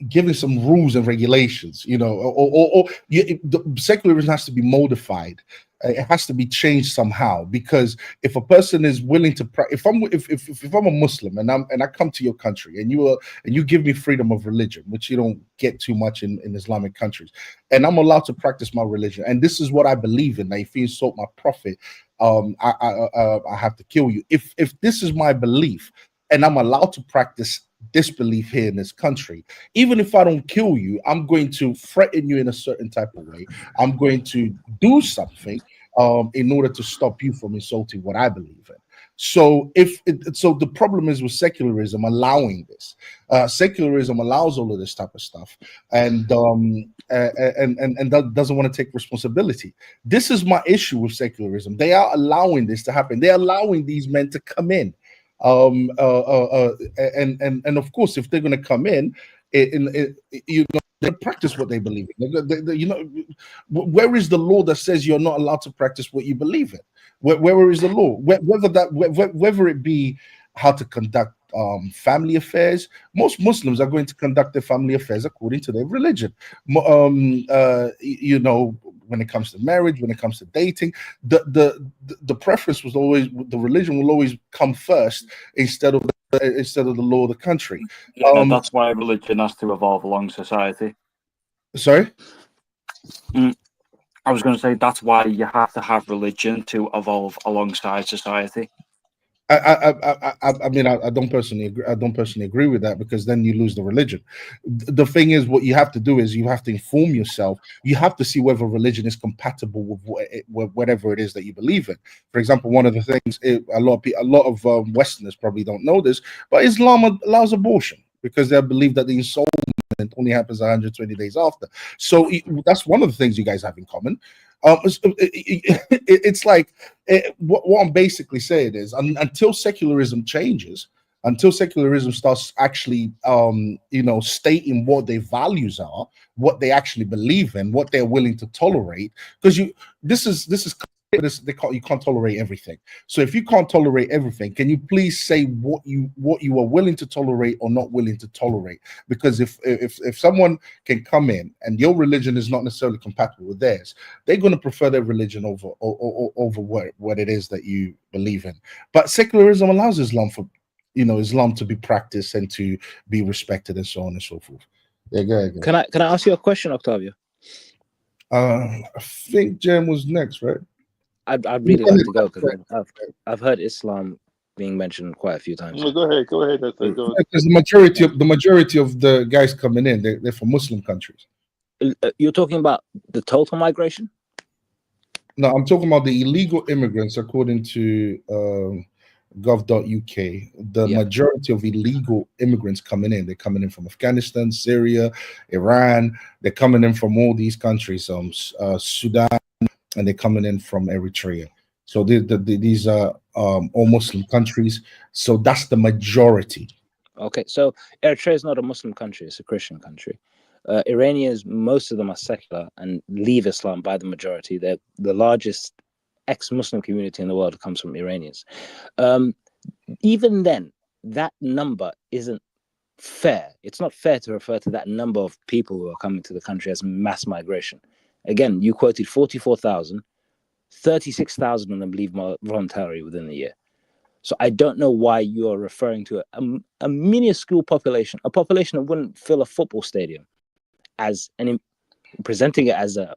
giving some rules and regulations, the secularism has to be modified. It has to be changed somehow, because if a person is willing to, if I'm a Muslim and I come to your country and you give me freedom of religion, which you don't get too much in Islamic countries, and I'm allowed to practice my religion, and this is what I believe in. Now, if you insult my prophet, I have to kill you. If this is my belief and I'm allowed to practice disbelief here in this country, even if I don't kill you, I'm going to threaten you in a certain type of way. I'm going to do something in order to stop you from insulting what I believe in. So so the problem is with secularism allowing this. Secularism allows all of this type of stuff, and that doesn't want to take responsibility. This is my issue with secularism. They are allowing this to happen. They're allowing these men to come in. And of course, if they're going to come in, you know, they practice what they believe in. You know, where is the law that says you're not allowed to practice what you believe in? Where is the law? Whether it be how to conduct family affairs, most Muslims are going to conduct their family affairs according to their religion. You know, when it comes to marriage, when it comes to dating, the preference was always, the religion will always come first instead of the law of the country. Yeah, that's why religion has to evolve along society. Sorry? I was going to say that's why you have to have religion to evolve alongside society. I mean, I don't personally agree. I don't personally agree with that, because then you lose the religion. The thing is, what you have to do is you have to inform yourself. You have to see whether religion is compatible with whatever it is that you believe in. For example, one of the things a lot of Westerners probably don't know this, but Islam allows abortion because they believe that the ensoulment only happens 120 days after. So that's one of the things you guys have in common. It's like what I'm basically saying is, until secularism changes, until secularism starts actually you know, stating what their values are, what they actually believe in, what they're willing to tolerate, because you can't tolerate everything. So if you can't tolerate everything, can you please say what you are willing to tolerate or not willing to tolerate? Because if someone can come in and your religion is not necessarily compatible with theirs, they're going to prefer their religion over what it is that you believe in. But secularism allows Islam to be practiced and to be respected and so on and so forth. Yeah, go ahead. Can I ask you a question, Octavio? I think Jem was next, right? I'd really like to go, because I've heard Islam being mentioned quite a few times. No, go ahead. Because the majority of the guys coming in, they're from Muslim countries. You're talking about the total migration? No, I'm talking about the illegal immigrants, according to gov.uk. The majority of illegal immigrants coming in, they're coming in from Afghanistan, Syria, Iran. They're coming in from all these countries, Sudan, and they're coming in from Eritrea. So these are all Muslim countries. So that's the majority. Okay, so Eritrea is not a Muslim country; it's a Christian country. Iranians, most of them are secular and leave Islam by the majority. They're the largest ex-Muslim community in the world comes from Iranians. Even then, that number isn't fair. It's not fair to refer to that number of people who are coming to the country as mass migration. Again, you quoted 44,000, 36,000 of them leave voluntarily within the year. So I don't know why you are referring to a minuscule population, a population that wouldn't fill a football stadium, as presenting it as a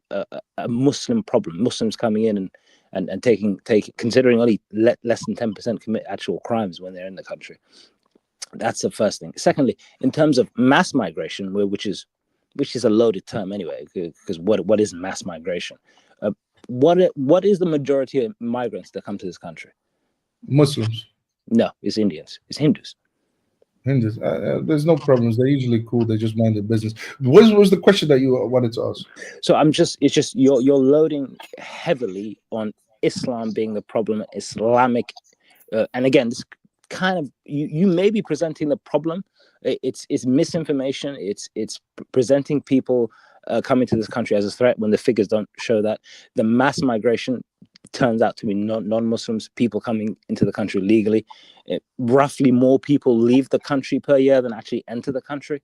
Muslim problem. Muslims coming in and taking considering only less than 10% commit actual crimes when they're in the country. That's the first thing. Secondly, in terms of mass migration, which is a loaded term anyway, because what is mass migration? What is the majority of migrants that come to this country? Muslims. No, it's Indians. It's Hindus. Hindus. There's no problems. They're usually cool. They just mind their business. What was the question that you wanted to ask? So it's just you're loading heavily on Islam being the problem, Islamic, and again, this kind of you may be presenting the problem. It's misinformation. It's presenting people coming to this country as a threat when the figures don't show that. The mass migration turns out to be non-Muslims, people coming into the country legally. Roughly more people leave the country per year than actually enter the country,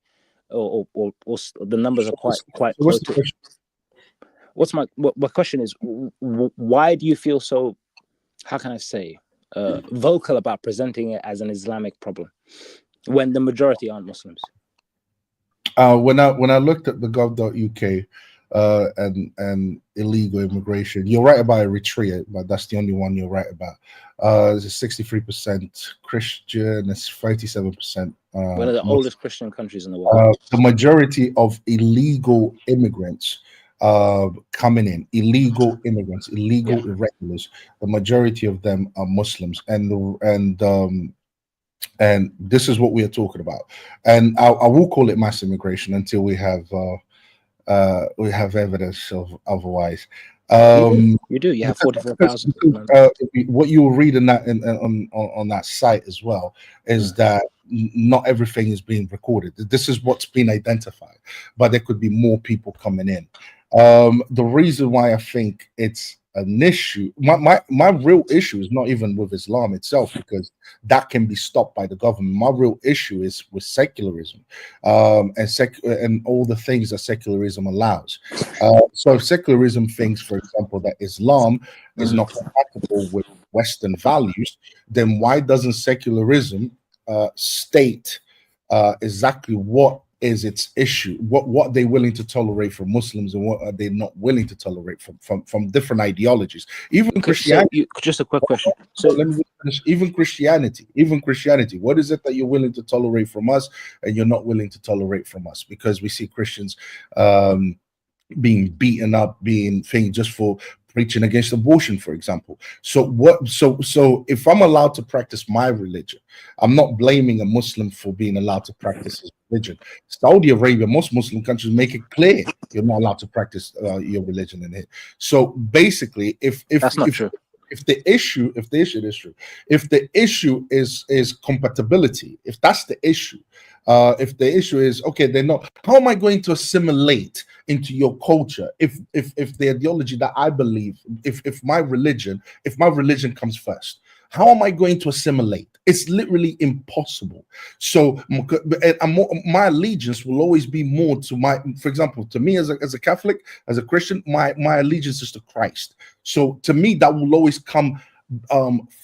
or the numbers are quite close to it. My question is, why do you feel so, how can I say, vocal about presenting it as an Islamic problem when the majority aren't Muslims? When I looked at the gov.uk and illegal immigration, you're right about Eritrea, but that's the only one you're right about. It's 63% Christian, it's 37%. One of the oldest Christian countries in the world. The majority of illegal immigrants coming in, illegal immigrants, irregulars, the majority of them are Muslims, and this is what we are talking about. And I will call it mass immigration until we have evidence of otherwise. You do. You have 44,000. What you will read in that on that site as well is that not everything is being recorded. This is what's been identified, but there could be more people coming in. The reason why I think it's an issue, my real issue is not even with Islam itself, because that can be stopped by the government. My real issue is with secularism, and all the things that secularism allows. So if secularism thinks, for example, that Islam is not compatible with Western values, then why doesn't secularism state exactly what is its issue, what they're willing to tolerate from Muslims and what are they not willing to tolerate from different ideologies? Even Christianity. Just a quick question. So let me finish. Even Christianity, what is it that you're willing to tolerate from us and you're not willing to tolerate from us? Because we see Christians being beaten up, being things just for preaching against abortion, for example. So if I'm allowed to practice my religion, I'm not blaming a Muslim for being allowed to practice his religion. Saudi Arabia, most Muslim countries make it clear you're not allowed to practice your religion in here. So basically, if That's not true. If the issue is compatibility, if that's the issue, if the issue is, okay, they're not, how am I going to assimilate into your culture if the ideology that I believe, if my religion comes first? How am I going to assimilate? It's literally impossible. So my allegiance will always be more to for example, to me as a Catholic, as a Christian, my allegiance is to Christ. So to me, that will always come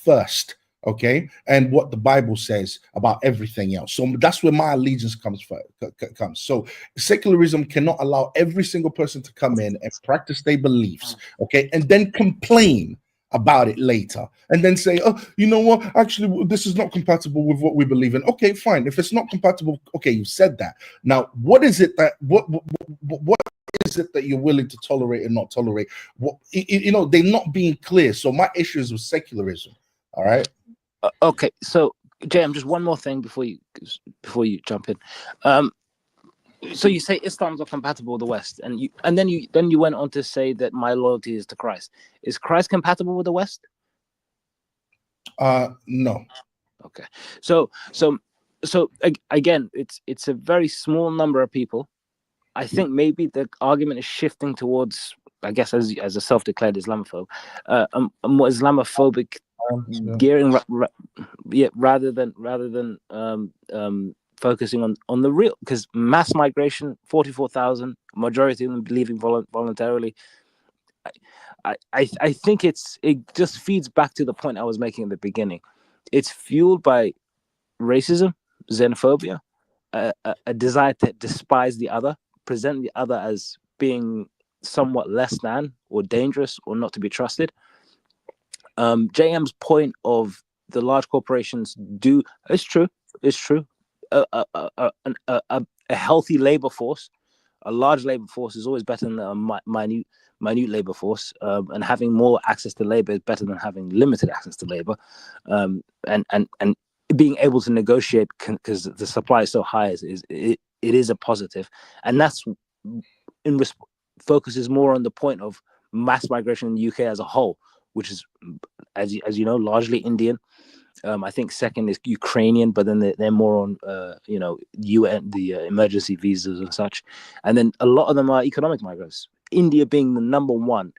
first. Okay, and what the Bible says about everything else. So that's where my allegiance comes. So secularism cannot allow every single person to come in and practice their beliefs, okay, and then complain about it later, and then say, oh, you know what, actually this is not compatible with what we believe in. Okay, fine. If it's not compatible, okay, you said that. Now, what is it that what is it that you're willing to tolerate and not tolerate? What, you know, they're not being clear. So my issue is with secularism. All right. Okay, so JM, just one more thing before you jump in. So you say Islam's not compatible with the West, and then you went on to say that my loyalty is to Christ. Is Christ compatible with the West? No. Okay, so again, it's a very small number of people. I think maybe the argument is shifting towards, I guess, as a self-declared Islamophobe, a more Islamophobic gearing, rather than focusing on the real, because mass migration, 44,000, majority of them leaving voluntarily. I think it just feeds back to the point I was making at the beginning. It's fueled by racism, xenophobia, a desire to despise the other, present the other as being somewhat less than or dangerous or not to be trusted. JM's point of the large corporations it's true. A healthy labor force, a large labor force is always better than a minute labor force, and having more access to labor is better than having limited access to labor, and being able to negotiate because the supply is so high it is a positive, and that's focuses more on the point of mass migration in the UK as a whole, which is, as you know, largely Indian. I think second is Ukrainian, but then they're more on UN, the emergency visas and such, and then a lot of them are economic migrants. India being the number one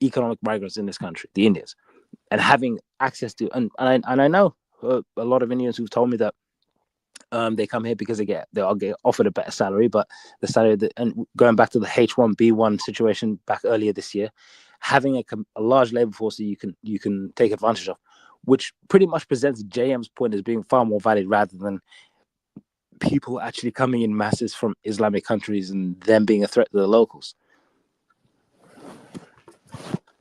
economic migrants in this country, the Indians, and having access to and I know a lot of Indians who've told me that they come here because they'll get offered a better salary, but the salary and going back to the H1B1 situation back earlier this year, having a large labor force that you can take advantage of, which pretty much presents JM's point as being far more valid rather than people actually coming in masses from Islamic countries and them being a threat to the locals.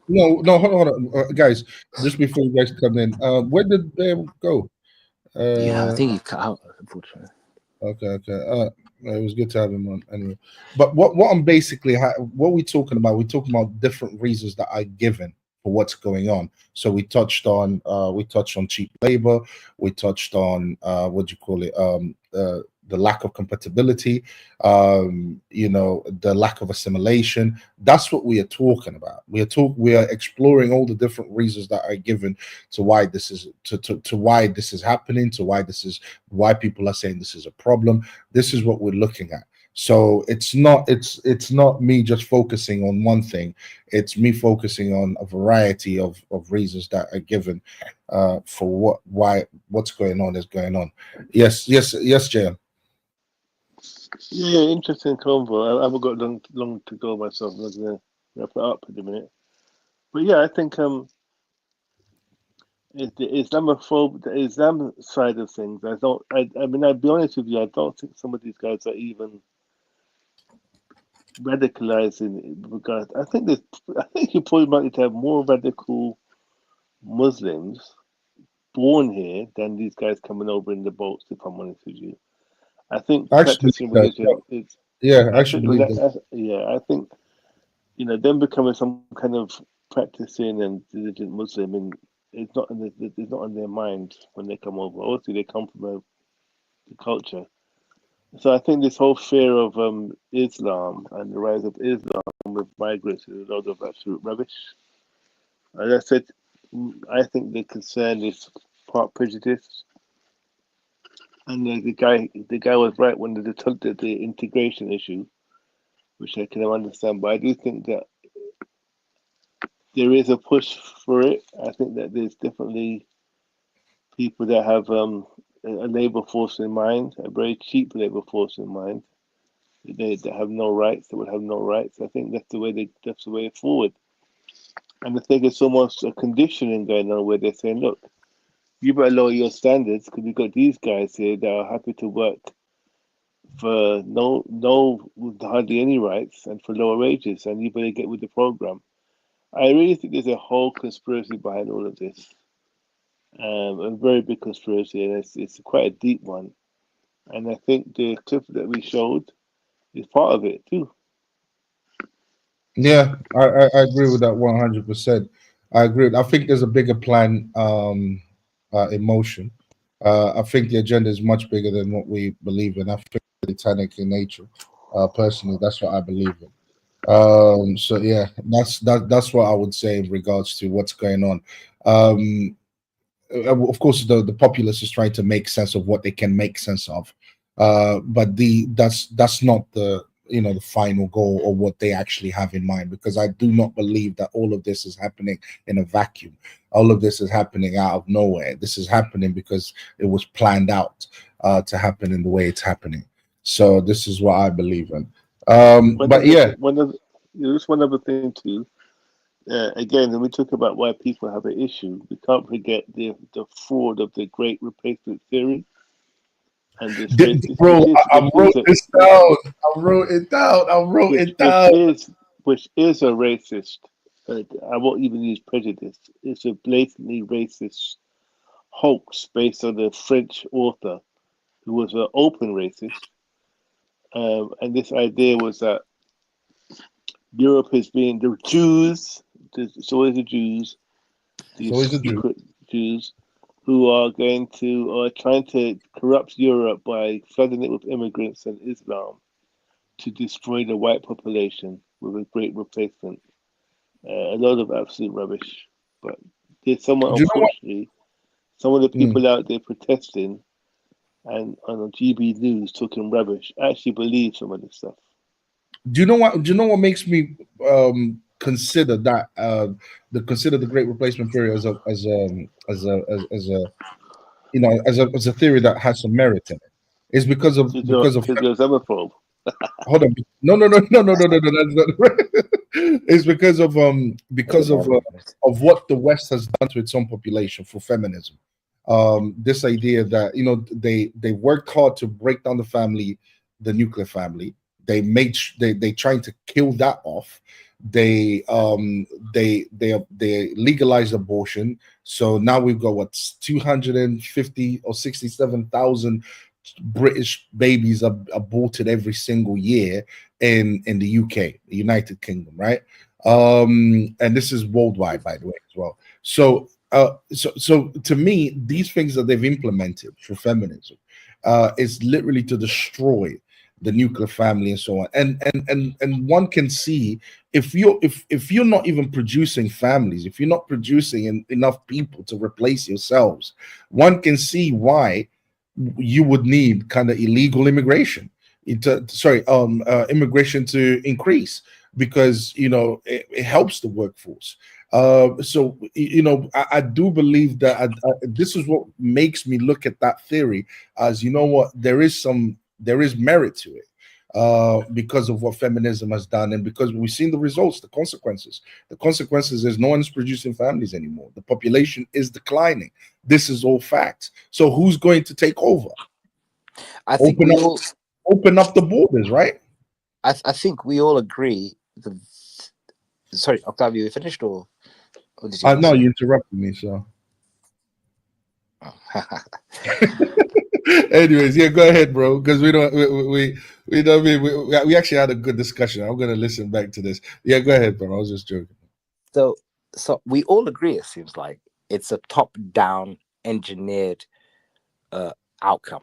No, hold on, guys. Just before you guys come in, where did they go? Yeah, I think he cut out, unfortunately. Okay. It was good to have him on anyway. But what I'm basically, what we're talking about different reasons that are given for what's going on. So we touched on cheap labor. We touched on the lack of compatibility, the lack of assimilation. That's what we are talking about. We are exploring all the different reasons that are given to why this is to why this is happening, to why people are saying this is a problem. This is what we're looking at. So it's not me just focusing on one thing. It's me focusing on a variety of reasons that are given for what's going on is going on. Yes, Jay. Yeah, interesting convo. I haven't got long to go myself. I'm going to wrap it up in a minute. But yeah, I think the Islam side of things. I mean, I'll be honest with you. I don't think some of these guys are even radicalizing in regard. I think you probably might need to have more radical Muslims born here than these guys coming over in the boats. If I'm honest with you, I think practicing religion is. Yeah, I actually believe that. I think them becoming some kind of practicing and diligent Muslim, and it's not in their mind when they come over. Obviously, they come from the culture. So I think this whole fear of Islam and the rise of Islam with migrants is a lot of absolute rubbish. As I said, I think the concern is part prejudice. And the guy was right when they took the integration issue, which I can understand. But I do think that there is a push for it. I think that there's definitely people that have a labor force in mind, a very cheap labor force in mind. They have no rights. They would have no rights. I think that's the way forward. And I think it's almost a conditioning going on where they're saying, look, you better lower your standards because we've got these guys here that are happy to work for with hardly any rights and for lower wages, and you better get with the program. I really think there's a whole conspiracy behind all of this, a very big conspiracy, and it's quite a deep one. And I think the clip that we showed is part of it too. Yeah, I agree with that 100%. I agree. I think there's a bigger plan in motion. I think the agenda is much bigger than what we believe in. I think it's satanic in nature. Personally, that's what I believe in. So yeah, that's what I would say in regards to what's going on. Of course, the populace is trying to make sense of what they can make sense of, but that's not the the final goal or what they actually have in mind, because I do not believe that all of this is happening in a vacuum. All of this is happening out of nowhere. This is happening because it was planned out to happen in the way it's happening. So this is what I believe in. Just one other thing too. Again, when we talk about why people have an issue, we can't forget the fraud of the Great Replacement Theory. And this bro, I wrote this down. I wrote it down. Which is a racist. I won't even use prejudice. It's a blatantly racist hoax based on a French author who was an open racist. And this idea was that Europe has been the Jews. It's always the Jews. These secret Jews who are trying to corrupt Europe by flooding it with immigrants and Islam to destroy the white population with a great replacement. A lot of absolute rubbish. But there's someone, unfortunately, some of the people out there protesting and on GB News talking rubbish actually believe some of this stuff. Do you know what makes me consider that consider the Great Replacement Theory as a theory that has some merit in it? It's because of xenophobe. Hold on, no. That's not, it's because of what the West has done to its own population for feminism. This idea that they worked hard to break down the family, the nuclear family. They trying to kill that off. They legalized abortion. So now we've got 250 or 67,000 British babies are aborted every single year in the UK, the United Kingdom, right? And this is worldwide, by the way, as well. So to me, these things that they've implemented for feminism, is literally to destroy the nuclear family and so on. And one can see, if you're not even producing families, if you're not producing enough people to replace yourselves, one can see why you would need kind of illegal immigration. Immigration to increase, because it helps the workforce. So I do believe that this is what makes me look at that theory as, what, there is merit to it, because of what feminism has done, and because we've seen the results, the consequences. The consequences is no one is producing families anymore. The population is declining. This is all facts. So who's going to take over? I think open up the borders, right? I think we all agree. Sorry, Octavio, you finished or did you? No, you interrupted me, so. Anyways, yeah, go ahead, bro. Because we actually had a good discussion. I'm gonna listen back to this. Yeah, go ahead, bro. I was just joking. So we all agree. It seems like it's a top-down engineered outcome.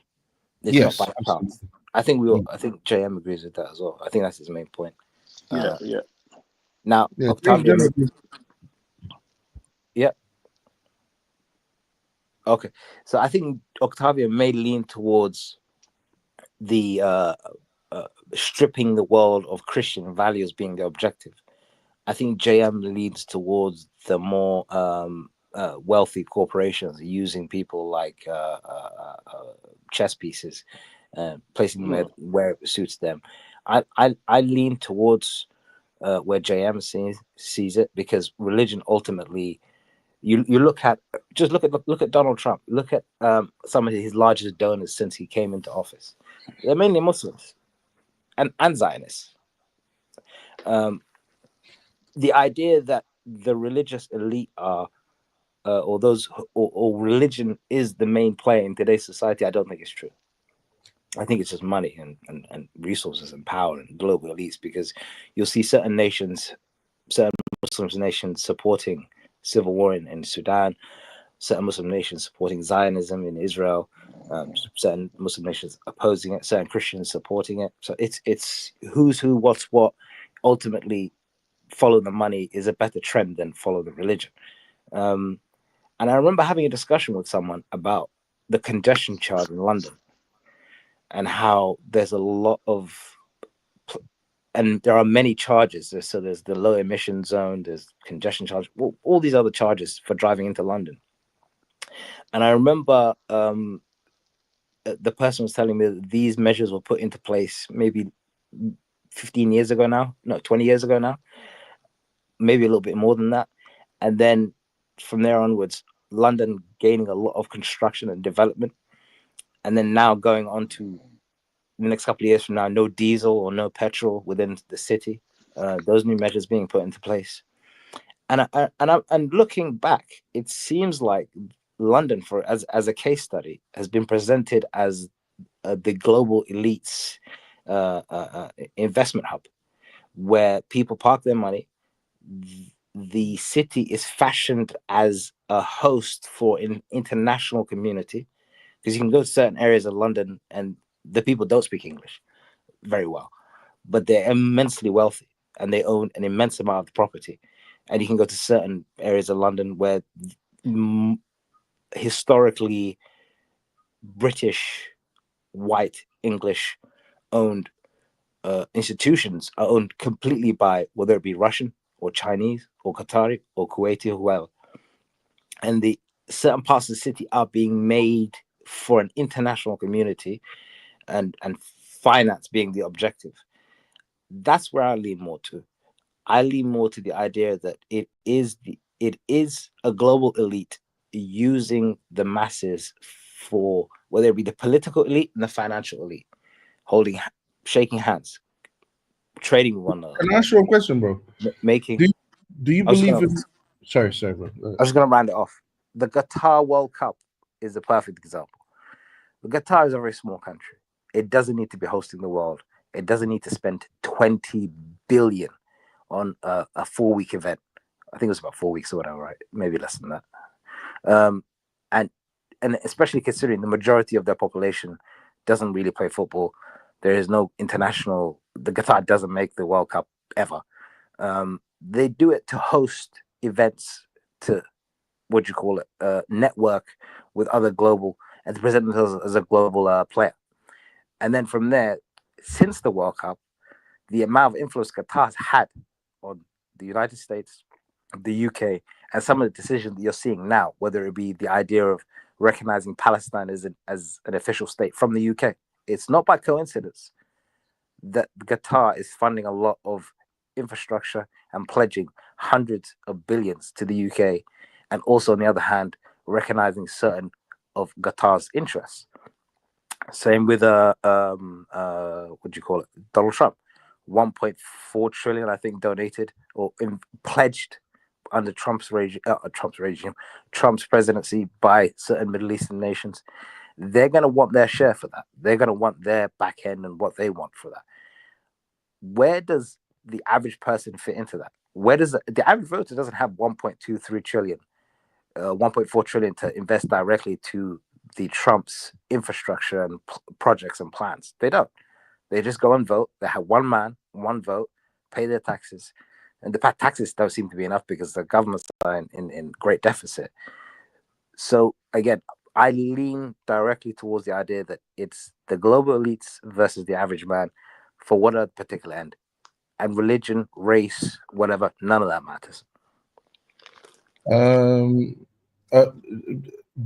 It's Yes, not by chance. I think JM agrees with that as well. I think that's his main point. Yeah. Now, Yeah, Octavio. Yeah. Okay, so I think Octavio may lean towards the stripping the world of Christian values being the objective. I think JM leans towards the more wealthy corporations using people like chess pieces, placing them where it suits them. I lean towards where JM sees it, because religion ultimately. You look at Donald Trump. Look at some of his largest donors since he came into office. They're mainly Muslims and Zionists. The idea that the religious elite are or religion is the main player in today's society, I don't think it's true. I think it's just money and resources and power and global elites, because you'll see certain Muslim nations supporting civil war in Sudan, certain Muslim nations supporting Zionism in Israel, certain Muslim nations opposing it, certain Christians supporting it. So it's who's who, what's what. Ultimately, follow the money is a better trend than follow the religion. And I remember having a discussion with someone about the congestion charge in London and how there's a lot of, and there are many charges. So there's the low emission zone, there's congestion charge, all these other charges for driving into London. And I remember the person was telling me that these measures were put into place maybe 20 years ago now, maybe a little bit more than that. And then from there onwards, London gaining a lot of construction and development. And then now going on to the next couple of years from now, no diesel or no petrol within the city. Those new measures being put into place, and looking back, it seems like London, as a case study, has been presented as the global elites investment hub, where people park their money. The city is fashioned as a host for an international community, because you can go to certain areas of London and the people don't speak English very well, but they're immensely wealthy and they own an immense amount of the property. And you can go to certain areas of London where historically British, white, English owned institutions are owned completely by, whether it be Russian or Chinese or Qatari or Kuwaiti or whoever. And the certain parts of the city are being made for an international community, and finance being the objective. That's where I lean more to. I lean more to the idea that it is a global elite using the masses for, whether it be the political elite and the financial elite, shaking hands, trading with one another. Can I ask you a question, bro? Making. Do you believe in? Sorry, bro. I was going to round it off. The Qatar World Cup is the perfect example. Qatar is a very small country. It doesn't need to be hosting the world. It doesn't need to spend 20 billion on a 4-week event. I think it was about 4 weeks or whatever, right? Maybe less than that. And especially considering the majority of their population doesn't really play football. There is no international. The Qatar doesn't make the World Cup ever. They do it to host events, to network with other global, and to present themselves as a global player. And then from there, since the World Cup, the amount of influence Qatar has had on the United States, the UK, and some of the decisions that you're seeing now, whether it be the idea of recognizing Palestine as an official state from the UK, it's not by coincidence that Qatar is funding a lot of infrastructure and pledging hundreds of billions to the UK, and also on the other hand, recognizing certain of Qatar's interests. Same with Donald Trump, 1.4 trillion, I think, donated or pledged under Trump's presidency by certain Middle Eastern nations. They're going to want their share for that. They're going to want their back end and what they want for that. Where does the average person fit into that? Where does the average voter doesn't have 1.23 trillion, 1.4 trillion to invest directly to the Trump's infrastructure and projects and plans? They don't. They just go and vote. They have one man, one vote, pay their taxes. And the taxes don't seem to be enough because the government's in great deficit. So again, I lean directly towards the idea that it's the global elites versus the average man for what a particular end. And religion, race, whatever, none of that matters.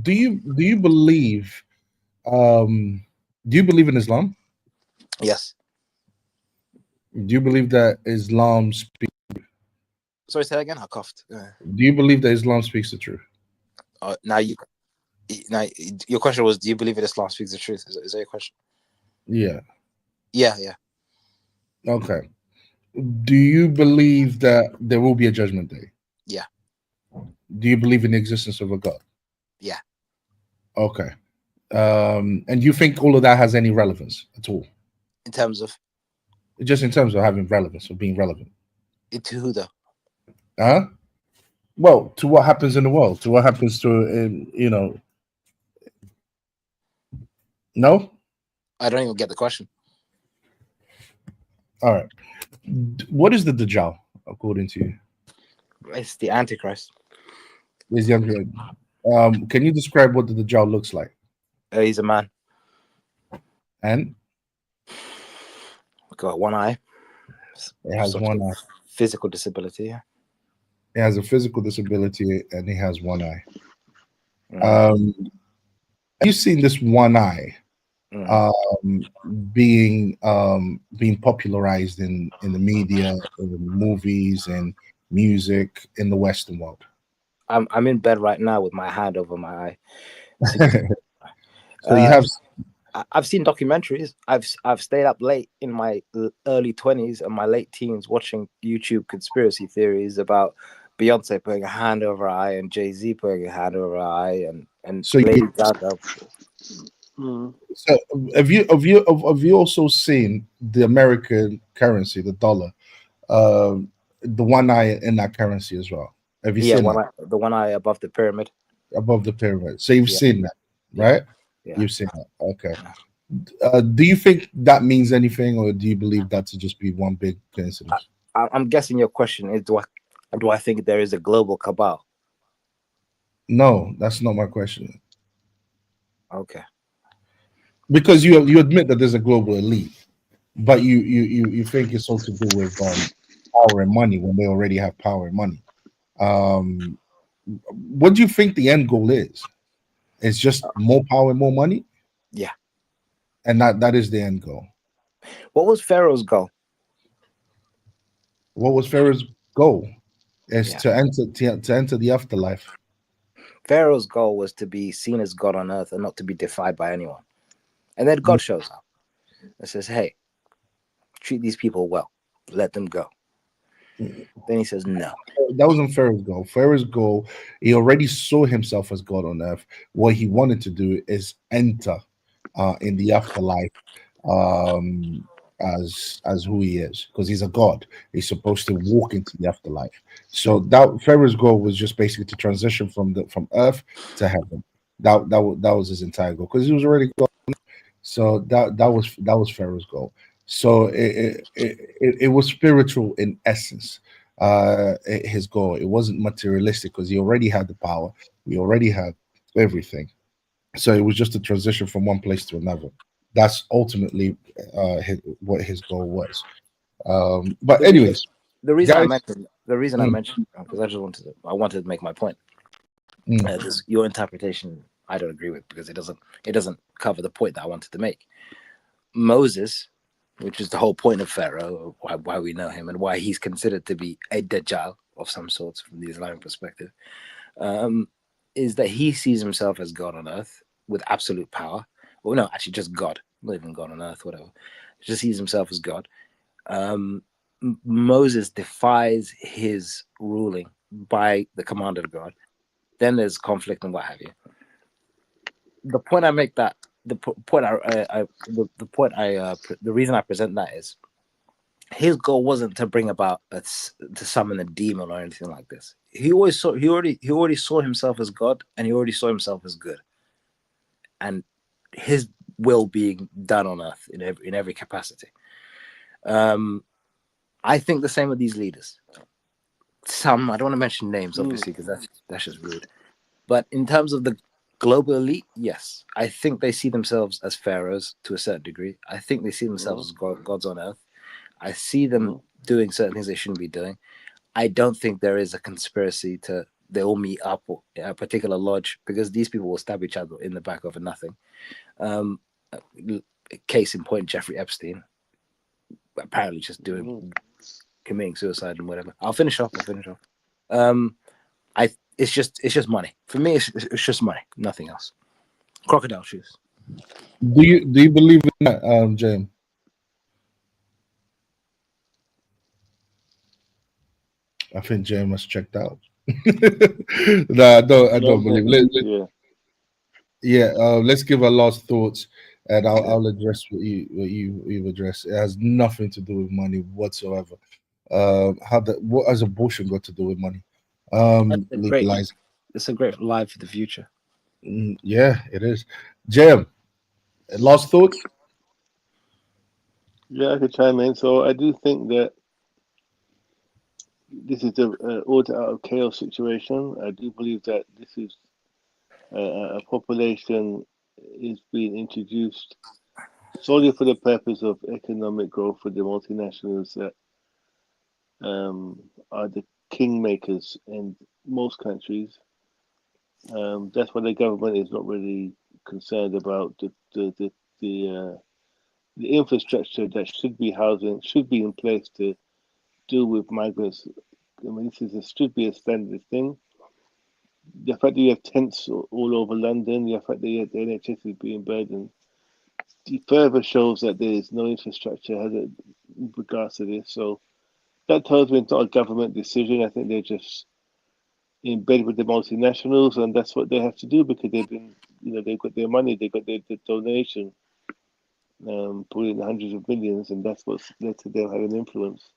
Do you believe in Islam? Yes. Do you believe that Islam speaks? Sorry, say that again. I coughed. Do you believe that Islam speaks the truth? Now your question was, do you believe that Islam speaks the truth? Is that your question? Yeah. Yeah. Okay. Do you believe that there will be a judgment day? Yeah. Do you believe in the existence of a God? Yeah. Okay. And you think all of that has any relevance at all? In terms of? Just in terms of having relevance or being relevant. To who though? Huh? Well, to what happens in the world, to what happens to, No? I don't even get the question. All right. What is the Dajjal, according to you? It's the Antichrist. Can you describe what the Dajjal looks like? He's a man. And? Got one eye. It has one eye. Physical disability, yeah. He has a physical disability and he has one eye. Mm. Have you seen this one eye being popularized in the media, in the movies and music in the Western world? I'm in bed right now with my hand over my eye. So you have. I've seen documentaries. I've stayed up late in my early 20s and my late teens watching YouTube conspiracy theories about Beyonce putting a hand over her eye and Jay-Z putting a hand over her eye and so Lady Gaga. So have you also seen the American currency, the dollar, the one eye in that currency as well? Have you seen the one eye above the pyramid? Above the pyramid. So you've seen that, right? Yeah. You've seen that. Okay. Do you think that means anything, or do you believe that to just be one big coincidence? I'm guessing your question is, do I think there is a global cabal? No, that's not my question. Okay. Because you admit that there's a global elite, but you think it's all to do with power and money when they already have power and money. What do you think the end goal is? It's just more power and more money? Yeah. And that is the end goal. What was Pharaoh's goal? What was Pharaoh's goal? Is to enter the afterlife. Pharaoh's goal was to be seen as God on earth and not to be defied by anyone. And then God shows up and says, hey, treat these people well. Let them go. Then he says, no. That wasn't Pharaoh's goal. Pharaoh's goal, he already saw himself as God on earth. What he wanted to do is enter in the afterlife as who he is, because he's a God. He's supposed to walk into the afterlife. So that Pharaoh's goal was just basically to transition from earth to heaven. That was his entire goal, because he was already God. So that was Pharaoh's goal. So it was spiritual in essence. His goal. It wasn't materialistic because he already had the power. He already had everything. So it was just a transition from one place to another. That's ultimately what his goal was. But anyways, The reason I guys, mentioned because I wanted to make my point. mm, Your interpretation I don't agree with because it doesn't cover the point that I wanted to make. Moses, which is the whole point of Pharaoh, why we know him and why he's considered to be a Dajjal of some sorts from the Islamic perspective, is that he sees himself as God on earth with absolute power. Well, no, actually just God, not even God on earth, whatever. He just sees himself as God. Moses defies his ruling by the command of God. Then there's conflict and what have you. The point I make that the reason I present that is his goal wasn't to bring about to summon a demon or anything like this. He already saw himself as God, and he already saw himself as good, and his will being done on earth in every capacity. I think the same with these leaders. Some, I don't want to mention names, obviously, because that's just rude. But in terms of the global elite, yes, I think they see themselves as pharaohs to a certain degree. I think they see themselves as gods on earth. I see them doing certain things they shouldn't be doing. I don't think there is a conspiracy to they all meet up in a particular lodge because these people will stab each other in the back over nothing. Case in point, Jeffrey Epstein, apparently just committing suicide and whatever. I'll finish off. It's just money. For me, it's just money, nothing else. Crocodile shoes. do you believe in that, James? I think James has checked out. No, I don't believe. Let's give our last thoughts, and I'll address what you've addressed. It has nothing to do with money whatsoever. What has abortion got to do with money? Legalizing. It's a great live for the future. Yeah, it is. Jam, last thoughts? Yeah, I could chime in. So I do think that this is an order out of chaos situation. I do believe that this is a population is being introduced solely for the purpose of economic growth for the multinationals that are the kingmakers in most countries. That's why the government is not really concerned about the infrastructure that should be in place to deal with migrants. I mean, should be a standard thing. The fact that you have tents all over London, the fact that the NHS is being burdened, it further shows that there is no infrastructure in regards to this. So that tells me it's not a government decision. I think they're just in bed with the multinationals, and that's what they have to do because they've got their money, they've got their donation, put in hundreds of millions, and that's what's led to them having influence.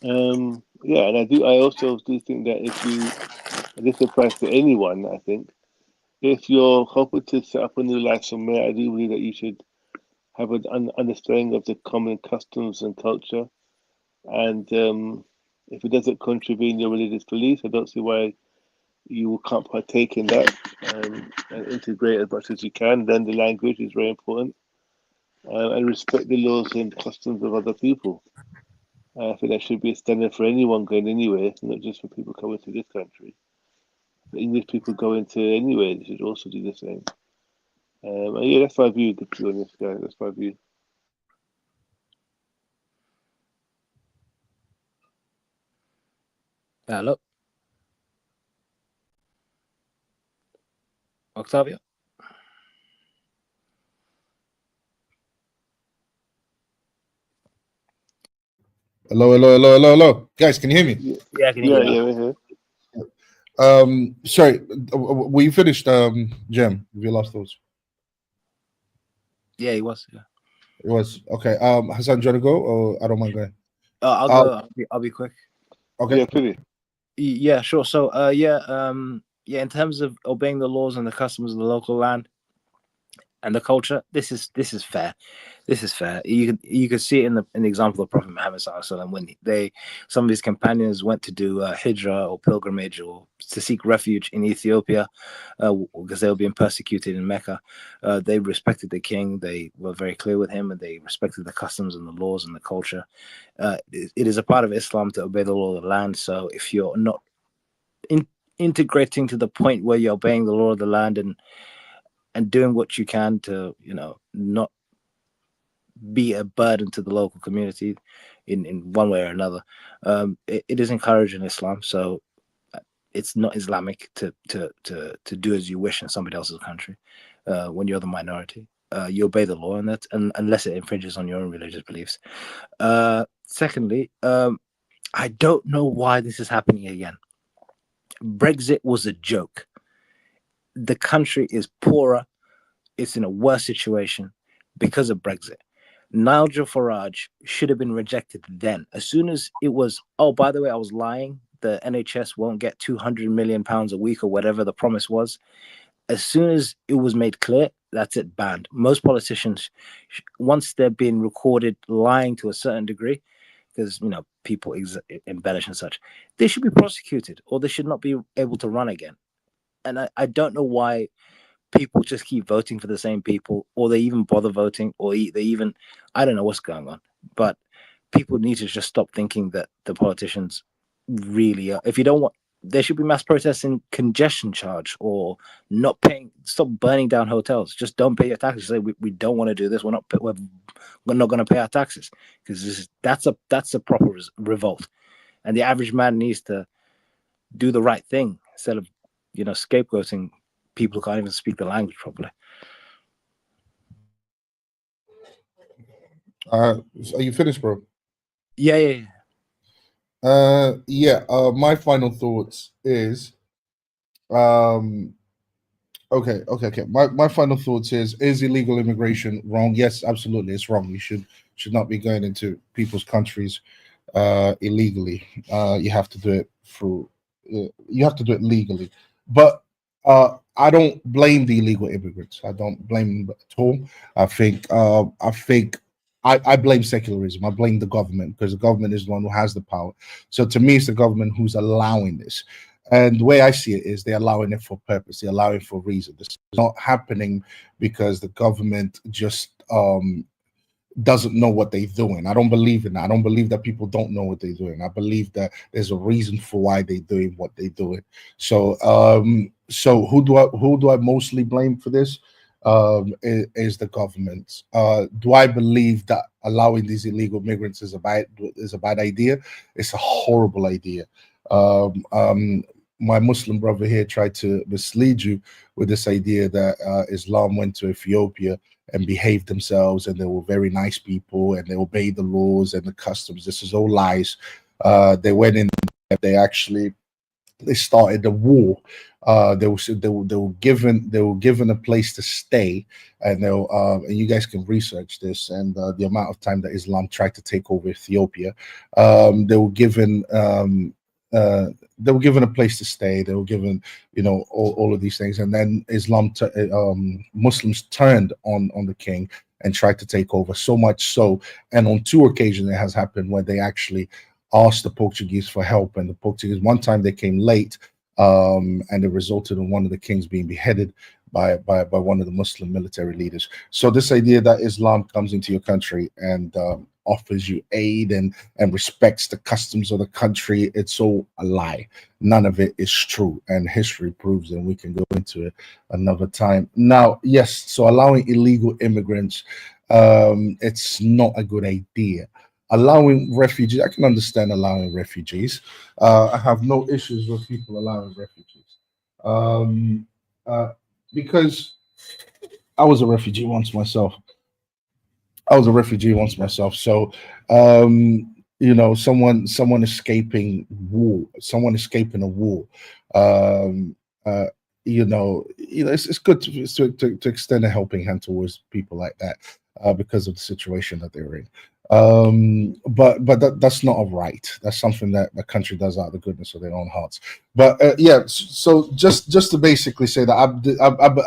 And I also do think that this applies to anyone, I think, if you're hoping to set up a new life somewhere, I do believe that you should have an understanding of the common customs and culture. And if it doesn't contravene your religious beliefs, I don't see why you can't partake in that and integrate as much as you can. Then the language is very important. And respect the laws and customs of other people. I think that should be a standard for anyone going anywhere, not just for people coming to this country. But English people going to anywhere, they should also do the same. That's my view, to be honest, guys. That's my view. Hello, Octavio. Hello. Guys, can you hear me? Yeah, I can hear you. Yeah. Sorry, were you finished, Jem, with your last thoughts? Yeah, he was. Yeah. It was okay. Hassan, do you want to go, or I don't mind going? I'll go. I'll be quick. Okay. Yeah, pretty. Yeah, sure. So, in terms of obeying the laws and the customs of the local land, and the culture, this is fair. This is fair. You could see it in the example of Prophet Muhammad sallallahu alaihi wasallam when some of his companions went to do hijrah or pilgrimage or to seek refuge in Ethiopia because they were being persecuted in Mecca. They respected the king. They were very clear with him, and they respected the customs and the laws and the culture. It is a part of Islam to obey the law of the land. So if you're not integrating to the point where you're obeying the law of the land and doing what you can to, not be a burden to the local community in one way or another, it is encouraged in Islam. So it's not Islamic to do as you wish in somebody else's country when you're the minority. You obey the law, and that, and unless it infringes on your own religious beliefs. Secondly, I don't know why this is happening again. Brexit was a joke. The country is poorer. It's in a worse situation because of Brexit. Nigel Farage should have been rejected then. As soon as it was, oh, by the way, I was lying. The NHS won't get £200 million a week or whatever the promise was. As soon as it was made clear, that's it, banned. Most politicians, once they're being recorded lying to a certain degree, because people embellish and such, they should be prosecuted or they should not be able to run again. And I don't know why people just keep voting for the same people, or they even bother voting, or they even, I don't know what's going on. But people need to just stop thinking that the politicians really are. If you don't want, there should be mass protests in congestion charge, or not paying, stop burning down hotels. Just don't pay your taxes. Say we don't want to do this. We're not going to pay our taxes, because that's a proper revolt. And the average man needs to do the right thing instead of scapegoating people who can't even speak the language properly. Are you finished, bro? Yeah. My final thoughts is okay. My final thoughts is illegal immigration wrong? Yes, absolutely, it's wrong. You should not be going into people's countries illegally. You have to do it legally. But I don't blame the illegal immigrants. I don't blame them at all. I think I blame secularism. I blame the government, because the government is the one who has the power. So to me, it's the government who's allowing this. And the way I see it is they're allowing it for purpose. They're allowing it for reason. This is not happening because the government just doesn't know what they're doing. I don't believe in that. I don't believe that people don't know what they're doing. I believe that there's a reason for why they're doing what they're doing. So who do I mostly blame for this? Is the government. Do I believe that allowing these illegal migrants is a bad idea? It's a horrible idea. My Muslim brother here tried to mislead you with this idea that Islam went to Ethiopia and behaved themselves, and they were very nice people, and they obeyed the laws and the customs. This is all lies. They went in. They started the war. They were given a place to stay, and and you guys can research this, and the amount of time that Islam tried to take over Ethiopia. They were given a place to stay. They were given all of these things, and then Muslims turned on the king and tried to take over, so much so, and on 2 occasions it has happened where they actually asked the Portuguese for help, and the Portuguese, one time they came late, and it resulted in one of the kings being beheaded by one of the Muslim military leaders. So this idea that Islam comes into your country and offers you aid and respects the customs of the country, it's all a lie. None of it is true, and history proves it, and we can go into it another time. Now, yes, so allowing illegal immigrants, it's not a good idea. Allowing refugees, I can understand allowing refugees. I have no issues with people allowing refugees, because I was a refugee once myself. So, someone escaping war, someone escaping a war. It's good to extend a helping hand towards people like that, because of the situation that they're in. But that's not a right. That's something that the country does out of the goodness of their own hearts. But yeah, so just to basically say that I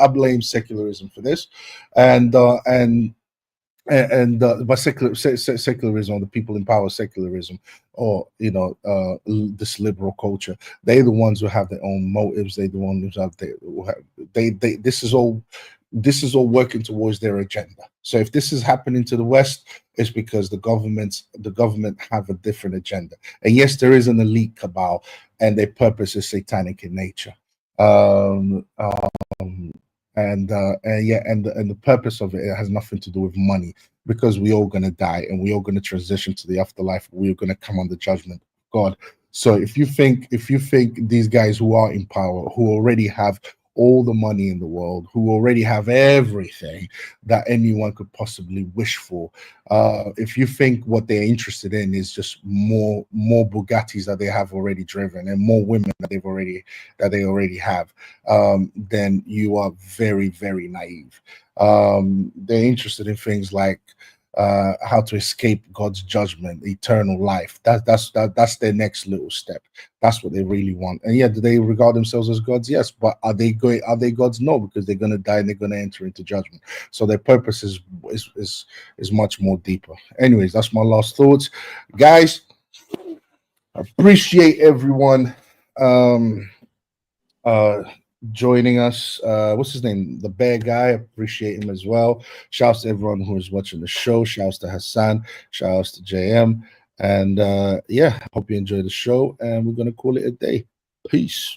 blame secularism for this, and by secularism, or the people in power, secularism, or this liberal culture, they're the ones who have their own motives. They're the ones who have this is all working towards their agenda. So if this is happening to the West, it's because the government have a different agenda. And yes, there is an elite cabal, and their purpose is satanic in nature. And the purpose of it has nothing to do with money, because we're all gonna die and we're all gonna transition to the afterlife. We're gonna come under judgment of God. So if you think these guys who are in power, who already have all the money in the world, who already have everything that anyone could possibly wish for, if you think what they're interested in is just more Bugattis that they have already driven and more women that they already have, then you are very, very naive. They're interested in things like how to escape God's judgment, eternal life. That's their next little step. That's what they really want. And yeah, do they regard themselves as gods? Yes, but are they gods? No, because they're going to die and they're going to enter into judgment. So their purpose is much more deeper. Anyways, that's my last thoughts, guys. I appreciate everyone joining us. What's his name? The Bear Guy. I appreciate him as well. Shouts to everyone who is watching the show. Shouts to Hassan. Shouts to JM. And yeah, hope you enjoy the show. And we're gonna call it a day. Peace.